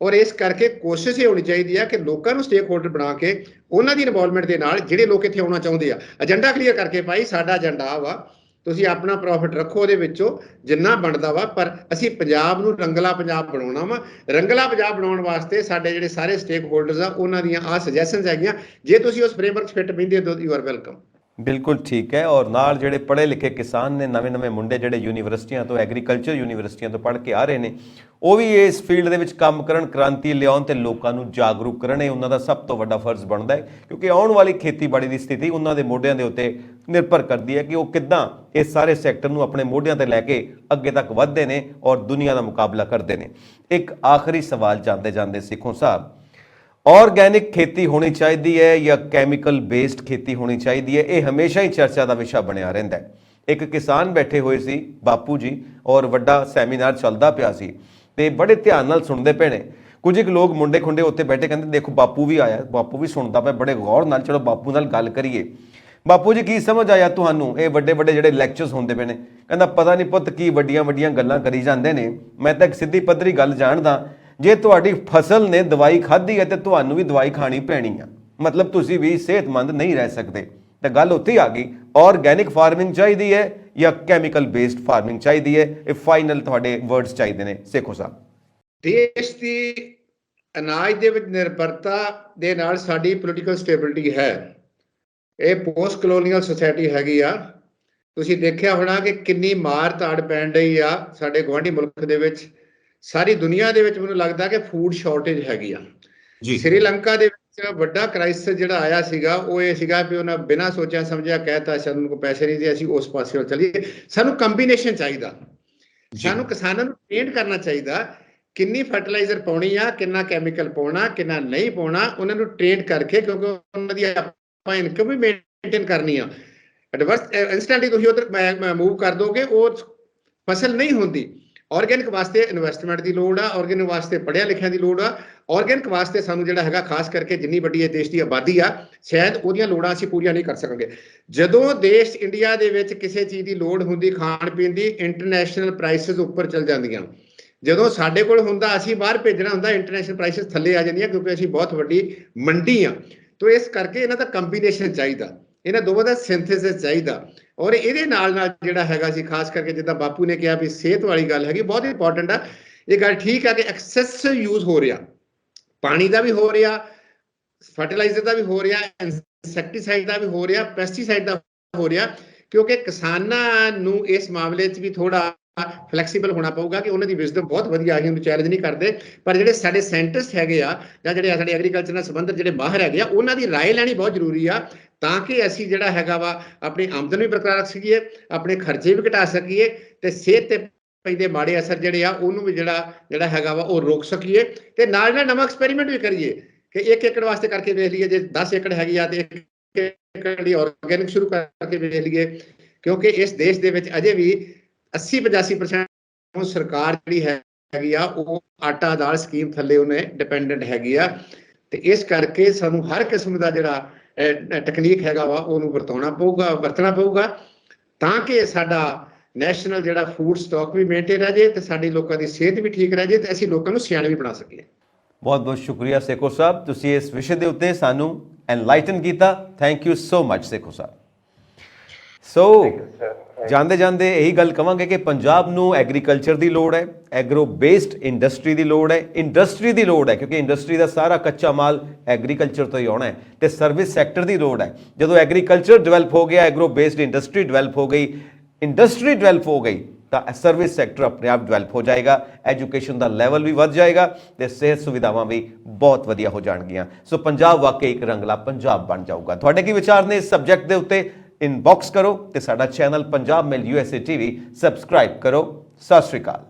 Speaker 2: ਔਰ ਇਸ ਕਰਕੇ ਕੋਸ਼ਿਸ਼ ਇਹ ਹੋਣੀ ਚਾਹੀਦੀ ਹੈ ਕਿ ਲੋਕਾਂ ਨੂੰ ਸਟੇਕ ਹੋਲਡਰ ਬਣਾ ਕੇ ਉਹਨਾਂ ਦੀ ਇਨਵੋਲਵਮੈਂਟ ਦੇ ਨਾਲ ਜਿਹੜੇ ਲੋਕ ਇੱਥੇ ਆਉਣਾ ਚਾਹੁੰਦੇ ਆ, ਏਜੰਡਾ ਕਲੀਅਰ ਕਰਕੇ, ਭਾਈ ਸਾਡਾ ਏਜੰਡਾ ਵਾ, ਤੁਸੀਂ ਆਪਣਾ ਪ੍ਰੋਫਿਟ ਰੱਖੋ ਉਹਦੇ ਵਿੱਚੋਂ ਜਿੰਨਾ ਬਣਦਾ ਵਾ, ਪਰ ਅਸੀਂ ਪੰਜਾਬ ਨੂੰ ਰੰਗਲਾ ਪੰਜਾਬ ਬਣਾਉਣਾ ਵਾ। ਰੰਗਲਾ ਪੰਜਾਬ ਬਣਾਉਣ ਵਾਸਤੇ ਸਾਡੇ ਜਿਹੜੇ ਸਾਰੇ ਸਟੇਕ ਹੋਲਡਰਸ ਆ, ਉਹਨਾਂ ਦੀਆਂ ਆਹ ਸੁਜੈਸ਼ਨਸ ਹੈਗੀਆਂ। ਜੇ ਤੁਸੀਂ ਉਸ ਫਰੇਮਵਰਕ ਫਿੱਟ ਬਹਿੰਦੇ ਹੋ, ਯੂ ਆਰ ਵੈਲਕਮ।
Speaker 1: ਬਿਲਕੁਲ ਠੀਕ ਹੈ। ਔਰ ਨਾਲ ਜਿਹੜੇ ਪੜ੍ਹੇ ਲਿਖੇ ਕਿਸਾਨ ਨੇ, ਨਵੇਂ ਮੁੰਡੇ ਜਿਹੜੇ ਯੂਨੀਵਰਸਿਟੀਆਂ ਤੋਂ, ਐਗਰੀਕਲਚਰ ਯੂਨੀਵਰਸਿਟੀਆਂ ਤੋਂ ਪੜ੍ਹ ਕੇ ਆ ਰਹੇ ਨੇ, ਉਹ ਵੀ ਇਸ ਫੀਲਡ ਦੇ ਵਿੱਚ ਕੰਮ ਕਰਨ, ਕ੍ਰਾਂਤੀ ਲਿਆਉਣ ਤੇ ਲੋਕਾਂ ਨੂੰ ਜਾਗਰੂਕ ਕਰਨ। ਇਹ ਉਹਨਾਂ ਦਾ ਸਭ ਤੋਂ ਵੱਡਾ ਫਰਜ਼ ਬਣਦਾ ਹੈ, ਕਿਉਂਕਿ ਆਉਣ ਵਾਲੀ ਖੇਤੀਬਾੜੀ ਦੀ ਸਥਿਤੀ ਉਹਨਾਂ ਦੇ ਮੋਢਿਆਂ ਦੇ ਉੱਤੇ ਨਿਰਭਰ ਕਰਦੀ ਹੈ ਕਿ ਉਹ ਕਿੱਦਾਂ ਇਸ ਸਾਰੇ ਸੈਕਟਰ ਨੂੰ ਆਪਣੇ ਮੋਢਿਆਂ ਤੇ ਲੈ ਕੇ ਅੱਗੇ ਤੱਕ ਵਧਦੇ ਨੇ ਔਰ ਦੁਨੀਆ ਦਾ ਮੁਕਾਬਲਾ ਕਰਦੇ ਨੇ। ਇੱਕ ਆਖਰੀ ਸਵਾਲ ਜਾਂਦੇ ਜਾਂਦੇ ਸਿੱਖੋ ਸਾਹਿਬ, ਆਰਗੈਨਿਕ खेती होनी चाहिए है या कैमिकल बेस्ड खेती होनी चाहिए है? ये हमेशा ही चर्चा का विषय बनया रहिंदा है। एक किसान बैठे हुए सी बापू जी और वड्डा सैमीनार चलदा पिया सी ते बड़े ध्यान नाल सुनदे पे ने। कुछ एक लोग मुंडे खुंडे उत्ते बैठे कहंदे देखो बापू भी आया, बापू भी सुनदा पिया बड़े गौर नाल, चलो बापू नाल गल करिए। बापू जी की समझ आया तुहानू ये वड्डे वड्डे जिहड़े लैक्चरस हुंदे पे ने? कहंदा पता नहीं पुੱਤ की वड्डियां वड्डियां गल्लां करी जांदे ने, मैं तां एक सिद्धी पद्धरी गल जाणदा, जे तुहाडी फसल ने दवाई खाधी है तो तुहानू भी दवाई खानी पैनी है, मतलब तुसी भी सेहतमंद नहीं रह सकते। तो गल उत्थे आ गई, ऑर्गैनिक फार्मिंग चाहिए है या कैमिकल बेस्ड फार्मिंग चाहिए है? ये फाइनल तुहाडे वर्ड्स चाहिए ने सेखो साहब।
Speaker 2: ਦੇਸ਼ ਦੀ ਅਨਾਜ ਦੇ ਵਿੱਚ ਨਿਰਭਰਤਾ ਦੇ ਨਾਲ ਸਾਡੀ ਪੋਲੀਟੀਕਲ ਸਟੇਬਿਲਿਟੀ ਹੈ। ਇਹ ਪੋਸਟ ਕਲੋਨੀਅਲ ਸੋਸਾਇਟੀ ਹੈਗੀ ਆ। ਤੁਸੀਂ ਦੇਖਿਆ ਹੋਣਾ ਕਿ ਕਿੰਨੀ ਮਾਰ ਤਾੜ ਪੈਣ ਰਹੀ ਆ ਸਾਡੇ ਗੁਆਂਢੀ ਮੁਲਕ ਦੇ ਵਿੱਚ। ਸਾਰੀ ਦੁਨੀਆ ਦੇ ਵਿੱਚ ਮੈਨੂੰ ਲੱਗਦਾ ਕਿ ਫੂਡ ਸ਼ਾਰਟੇਜ ਹੈਗੀ ਆ ਜੀ। ਸ੍ਰੀਲੰਕਾ ਦੇ ਵਿੱਚ ਵੱਡਾ ਕ੍ਰਾਈਸਿਸ ਜਿਹੜਾ ਆਇਆ ਸੀਗਾ ਉਹ ਇਹ ਸੀਗਾ ਵੀ ਉਹਨਾਂ ਬਿਨਾਂ ਸੋਚਿਆ ਸਮਝਿਆ ਕਹਿਤਾ ਸਾਨੂੰ ਕੋਈ ਪੈਸੇ ਨਹੀਂ ਦੇ, ਅਸੀਂ ਉਸ ਪਾਸੇ ਵੱਲ ਚੱਲੀਏ। ਸਾਨੂੰ ਕੰਬੀਨੇਸ਼ਨ ਚਾਹੀਦਾ, ਸਾਨੂੰ ਕਿਸਾਨਾਂ ਨੂੰ ਟ੍ਰੇਨ ਕਰਨਾ ਚਾਹੀਦਾ, ਕਿੰਨੀ ਫਰਟੀਲਾਈਜ਼ਰ ਪਾਉਣੀ ਆ, ਕਿੰਨਾ ਕੈਮੀਕਲ ਪਾਉਣਾ, ਕਿੰਨਾ ਨਹੀਂ ਪਾਉਣਾ, ਉਹਨਾਂ ਨੂੰ ਟ੍ਰੇਨ ਕਰਕੇ, ਕਿਉਂਕਿ ਉਹਨਾਂ ਦੀ ਆਪਾਂ ਇਨਕਮ ਵੀ ਮੇਨਟੇਨ ਕਰਨੀ ਆ। ਐਡਵਰਸ ਇੰਸਟੈਂਟਲੀ ਤੁਸੀਂ ਉਧਰ ਮੂਵ ਕਰ ਦੋਗੇ, ਉਹ ਫਸਲ ਨਹੀਂ ਹੁੰਦੀ। ਆਰਗੈਨਿਕ ਵਾਸਤੇ ਇਨਵੈਸਟਮੈਂਟ ਦੀ ਲੋੜ ਆ, ਆਰਗੈਨਿਕ ਵਾਸਤੇ ਪੜ੍ਹਿਆ ਲਿਖਿਆ ਦੀ ਲੋੜ ਆ, ਆਰਗੈਨਿਕ ਵਾਸਤੇ ਸਾਨੂੰ ਜਿਹੜਾ ਹੈਗਾ ਖਾਸ ਕਰਕੇ ਜਿੰਨੀ ਵੱਡੀ ਇਹ ਦੇਸ਼ ਦੀ ਆਬਾਦੀ ਆ ਸ਼ਾਇਦ ਉਹਦੀਆਂ ਲੋੜਾਂ ਅਸੀਂ ਪੂਰੀਆਂ ਨਹੀਂ ਕਰ ਸਕਾਂਗੇ। ਜਦੋਂ ਦੇਸ਼ ਇੰਡੀਆ ਦੇ ਵਿੱਚ ਕਿਸੇ ਚੀਜ਼ ਦੀ ਲੋੜ ਹੁੰਦੀ ਖਾਣ ਪੀਣ ਦੀ, ਇੰਟਰਨੈਸ਼ਨਲ ਪ੍ਰਾਈਸਿਸ ਉੱਪਰ ਚੱਲ ਜਾਂਦੀਆਂ। ਜਦੋਂ ਸਾਡੇ ਕੋਲ ਹੁੰਦਾ ਅਸੀਂ ਬਾਹਰ ਭੇਜਣਾ ਹੁੰਦਾ, ਇੰਟਰਨੈਸ਼ਨਲ ਪ੍ਰਾਈਸਿਸ ਥੱਲੇ ਆ ਜਾਂਦੀਆਂ, ਕਿਉਂਕਿ ਅਸੀਂ ਬਹੁਤ ਵੱਡੀ ਮੰਡੀ ਆ। ਤੋ ਇਸ ਕਰਕੇ ਇਹਨਾਂ ਦਾ ਕੰਬੀਨੇਸ਼ਨ ਚਾਹੀਦਾ, ਇਹਨਾਂ ਦੋਵਾਂ ਦਾ ਸਿੰਥੇਸਿਸ ਚਾਹੀਦਾ। ਔਰ ਇਹਦੇ ਨਾਲ ਜਿਹੜਾ ਹੈਗਾ ਸੀ ਖਾਸ ਕਰਕੇ ਜਿੱਦਾਂ ਬਾਪੂ ਨੇ ਕਿਹਾ ਵੀ ਸਿਹਤ ਵਾਲੀ ਗੱਲ ਹੈਗੀ, ਬਹੁਤ ਇੰਪੋਰਟੈਂਟ ਆ। ਇਹ ਗੱਲ ਠੀਕ ਆ ਕਿ ਐਕਸੈਸ ਯੂਜ਼ ਹੋ ਰਿਹਾ, ਪਾਣੀ ਦਾ ਵੀ ਹੋ ਰਿਹਾ, ਫਰਟੀਲਾਈਜ਼ਰ ਦਾ ਵੀ ਹੋ ਰਿਹਾ, ਇਨਸੈਕਟੀਸਾਈਡ ਦਾ ਵੀ ਹੋ ਰਿਹਾ, ਪੈਸਟੀਸਾਈਡ ਦਾ ਹੋ ਰਿਹਾ, ਕਿਉਂਕਿ ਕਿਸਾਨਾਂ ਨੂੰ ਇਸ ਮਾਮਲੇ 'ਚ ਵੀ ਥੋੜਾ ਫਲੈਕਸੀਬਲ ਹੋਣਾ ਪਊਗਾ ਕਿ ਉਹਨਾਂ ਦੀ ਵਿਜ਼ਡਮ ਬਹੁਤ ਵਧੀਆ ਆਈ, ਉਹਨੂੰ ਚੈਲੰਜ ਨਹੀਂ ਕਰਦੇ। ਪਰ ਜਿਹੜੇ ਸਾਡੇ ਸਾਇੰਟਿਸਟ ਹੈਗੇ ਆ ਜਾਂ ਜਿਹੜੇ ਸਾਡੇ ਐਗਰੀਕਲਚਰ ਨਾਲ ਸੰਬੰਧਿਤ ਜਿਹੜੇ ਮਾਹਰ ਹੈਗੇ ਆ, ਉਹਨਾਂ ਦੀ ਰਾਏ ਲੈਣੀ ਬਹੁਤ ਜ਼ਰੂਰੀ ਆ, ਤਾਂ ਕਿ ਅਸੀਂ ਜਿਹੜਾ ਹੈਗਾ ਵਾ ਆਪਣੀ ਆਮਦਨ ਵੀ ਬਰਕਰਾਰ ਰੱਖ ਸਕੀਏ, ਆਪਣੇ ਖਰਚੇ ਵੀ ਘਟਾ ਸਕੀਏ ਤੇ ਸਿਹਤ ਤੇ ਪੈਂਦੇ ਮਾੜੇ ਅਸਰ ਜਿਹੜੇ ਆ ਉਹਨੂੰ ਵੀ ਜਿਹੜਾ ਹੈਗਾ ਵਾ ਉਹ ਰੋਕ ਸਕੀਏ। ਤੇ ਨਾਲ ਨਵਾਂ ਐਕਸਪੈਰੀਮੈਂਟ ਵੀ ਕਰੀਏ ਕਿ 1 ਏਕੜ ਵਾਸਤੇ ਕਰਕੇ ਵੇਖ ਲਈਏ, ਜੇ 10 ਏਕੜ ਹੈਗੀ ਆ ਤੇ 1 ਏਕੜ ਲਈ ਆਰਗੈਨਿਕ ਸ਼ੁਰੂ ਕਰਕੇ ਵੇਖ ਲਈਏ, ਕਿਉਂਕਿ ਇਸ ਦੇਸ਼ ਦੇ ਵਿੱਚ ਅਜੇ ਵੀ 80-85% ਸਰਕਾਰ ਜਿਹੜੀ ਹੈਗੀ ਆ ਉਹ ਆਟਾ ਦਾਲ ਸਕੀਮ ਥੱਲੇ ਉਹਨੇ ਡਿਪੈਂਡੈਂਟ ਹੈਗੀ ਆ। ਤੇ ਇਸ ਕਰਕੇ ਸਾਨੂੰ ਹਰ ਕਿਸਮ ਦਾ ਜਿਹੜਾ ਟੈਕਨੀਕ ਹੈਗਾ ਵਾ ਉਹਨੂੰ ਵਰਤਣਾ ਪਊਗਾ ਤਾਂ ਕਿ ਸਾਡਾ ਨੈਸ਼ਨਲ ਜਿਹੜਾ ਫੂਡ ਸਟਾਕ ਵੀ ਮੇਨਟੇਨ ਰਹਿ ਜੇ ਤੇ ਸਾਡੇ ਲੋਕਾਂ ਦੀ ਸਿਹਤ ਵੀ ਠੀਕ ਰਹਿ ਜੇ ਤੇ ਅਸੀਂ ਲੋਕਾਂ ਨੂੰ ਸਿਆਣੇ ਵੀ ਬਣਾ ਸਕੀਏ।
Speaker 1: ਬਹੁਤ ਬਹੁਤ ਸ਼ੁਕਰੀਆ ਸੇਖੋ ਸਾਹਿਬ, ਤੁਸੀਂ ਇਸ ਵਿਸ਼ੇ ਦੇ ਉੱਤੇ ਸਾਨੂੰ ਐਨਲਾਈਟਨ ਕੀਤਾ। Thank you so much Sekhon ਸਾਹਿਬ। ਸੋ ਜਾਂਦੇ ਜਾਂਦੇ ਇਹੀ ਗੱਲ ਕਵਾਂਗੇ ਕਿ ਪੰਜਾਬ ਨੂੰ ਐਗਰੀਕਲਚਰ ਦੀ ਲੋੜ ਹੈ, ਐਗਰੋ ਬੇਸਡ ਇੰਡਸਟਰੀ ਦੀ ਲੋੜ ਹੈ, ਇੰਡਸਟਰੀ ਦੀ ਲੋੜ ਹੈ, ਕਿਉਂਕਿ ਇੰਡਸਟਰੀ ਦਾ ਸਾਰਾ ਕੱਚਾ ਮਾਲ ਐਗਰੀਕਲਚਰ ਤੋਂ ਹੀ ਆਉਣਾ ਹੈ, ਤੇ ਸਰਵਿਸ ਸੈਕਟਰ ਦੀ ਲੋੜ ਹੈ। ਜਦੋਂ ਐਗਰੀਕਲਚਰ ਡਿਵੈਲਪ ਹੋ ਗਿਆ, ਐਗਰੋ ਬੇਸਡ ਇੰਡਸਟਰੀ ਡਿਵੈਲਪ ਹੋ ਗਈ, ਇੰਡਸਟਰੀ ਡਿਵੈਲਪ ਹੋ ਗਈ, ਤਾਂ ਸਰਵਿਸ ਸੈਕਟਰ ਆਪਣੇ ਆਪ ਡਿਵੈਲਪ ਹੋ ਜਾਏਗਾ, ਐਜੂਕੇਸ਼ਨ ਦਾ ਲੈਵਲ ਵੀ ਵੱਧ ਜਾਏਗਾ ਤੇ ਸਿਹਤ ਸੁਵਿਧਾਵਾਂ ਵੀ ਬਹੁਤ ਵਧੀਆ ਹੋ ਜਾਣਗੀਆਂ। ਸੋ ਪੰਜਾਬ ਵਾਕਈ ਇੱਕ ਰੰਗਲਾ ਪੰਜਾਬ ਬਣ ਜਾਊਗਾ। ਤੁਹਾਡੇ ਕੀ ਵਿਚਾਰ ਨੇ ਇਸ ਸਬਜੈਕਟ ਦੇ ਉੱਤੇ? ਇਨਬਾਕਸ ਕਰੋ ਤੇ ਸਾਡਾ ਚੈਨਲ ਪੰਜਾਬ ਮੇਲ USA TV ਸਬਸਕ੍ਰਾਈਬ ਕਰੋ। ਸਤਿ ਸ਼੍ਰੀ ਅਕਾਲ।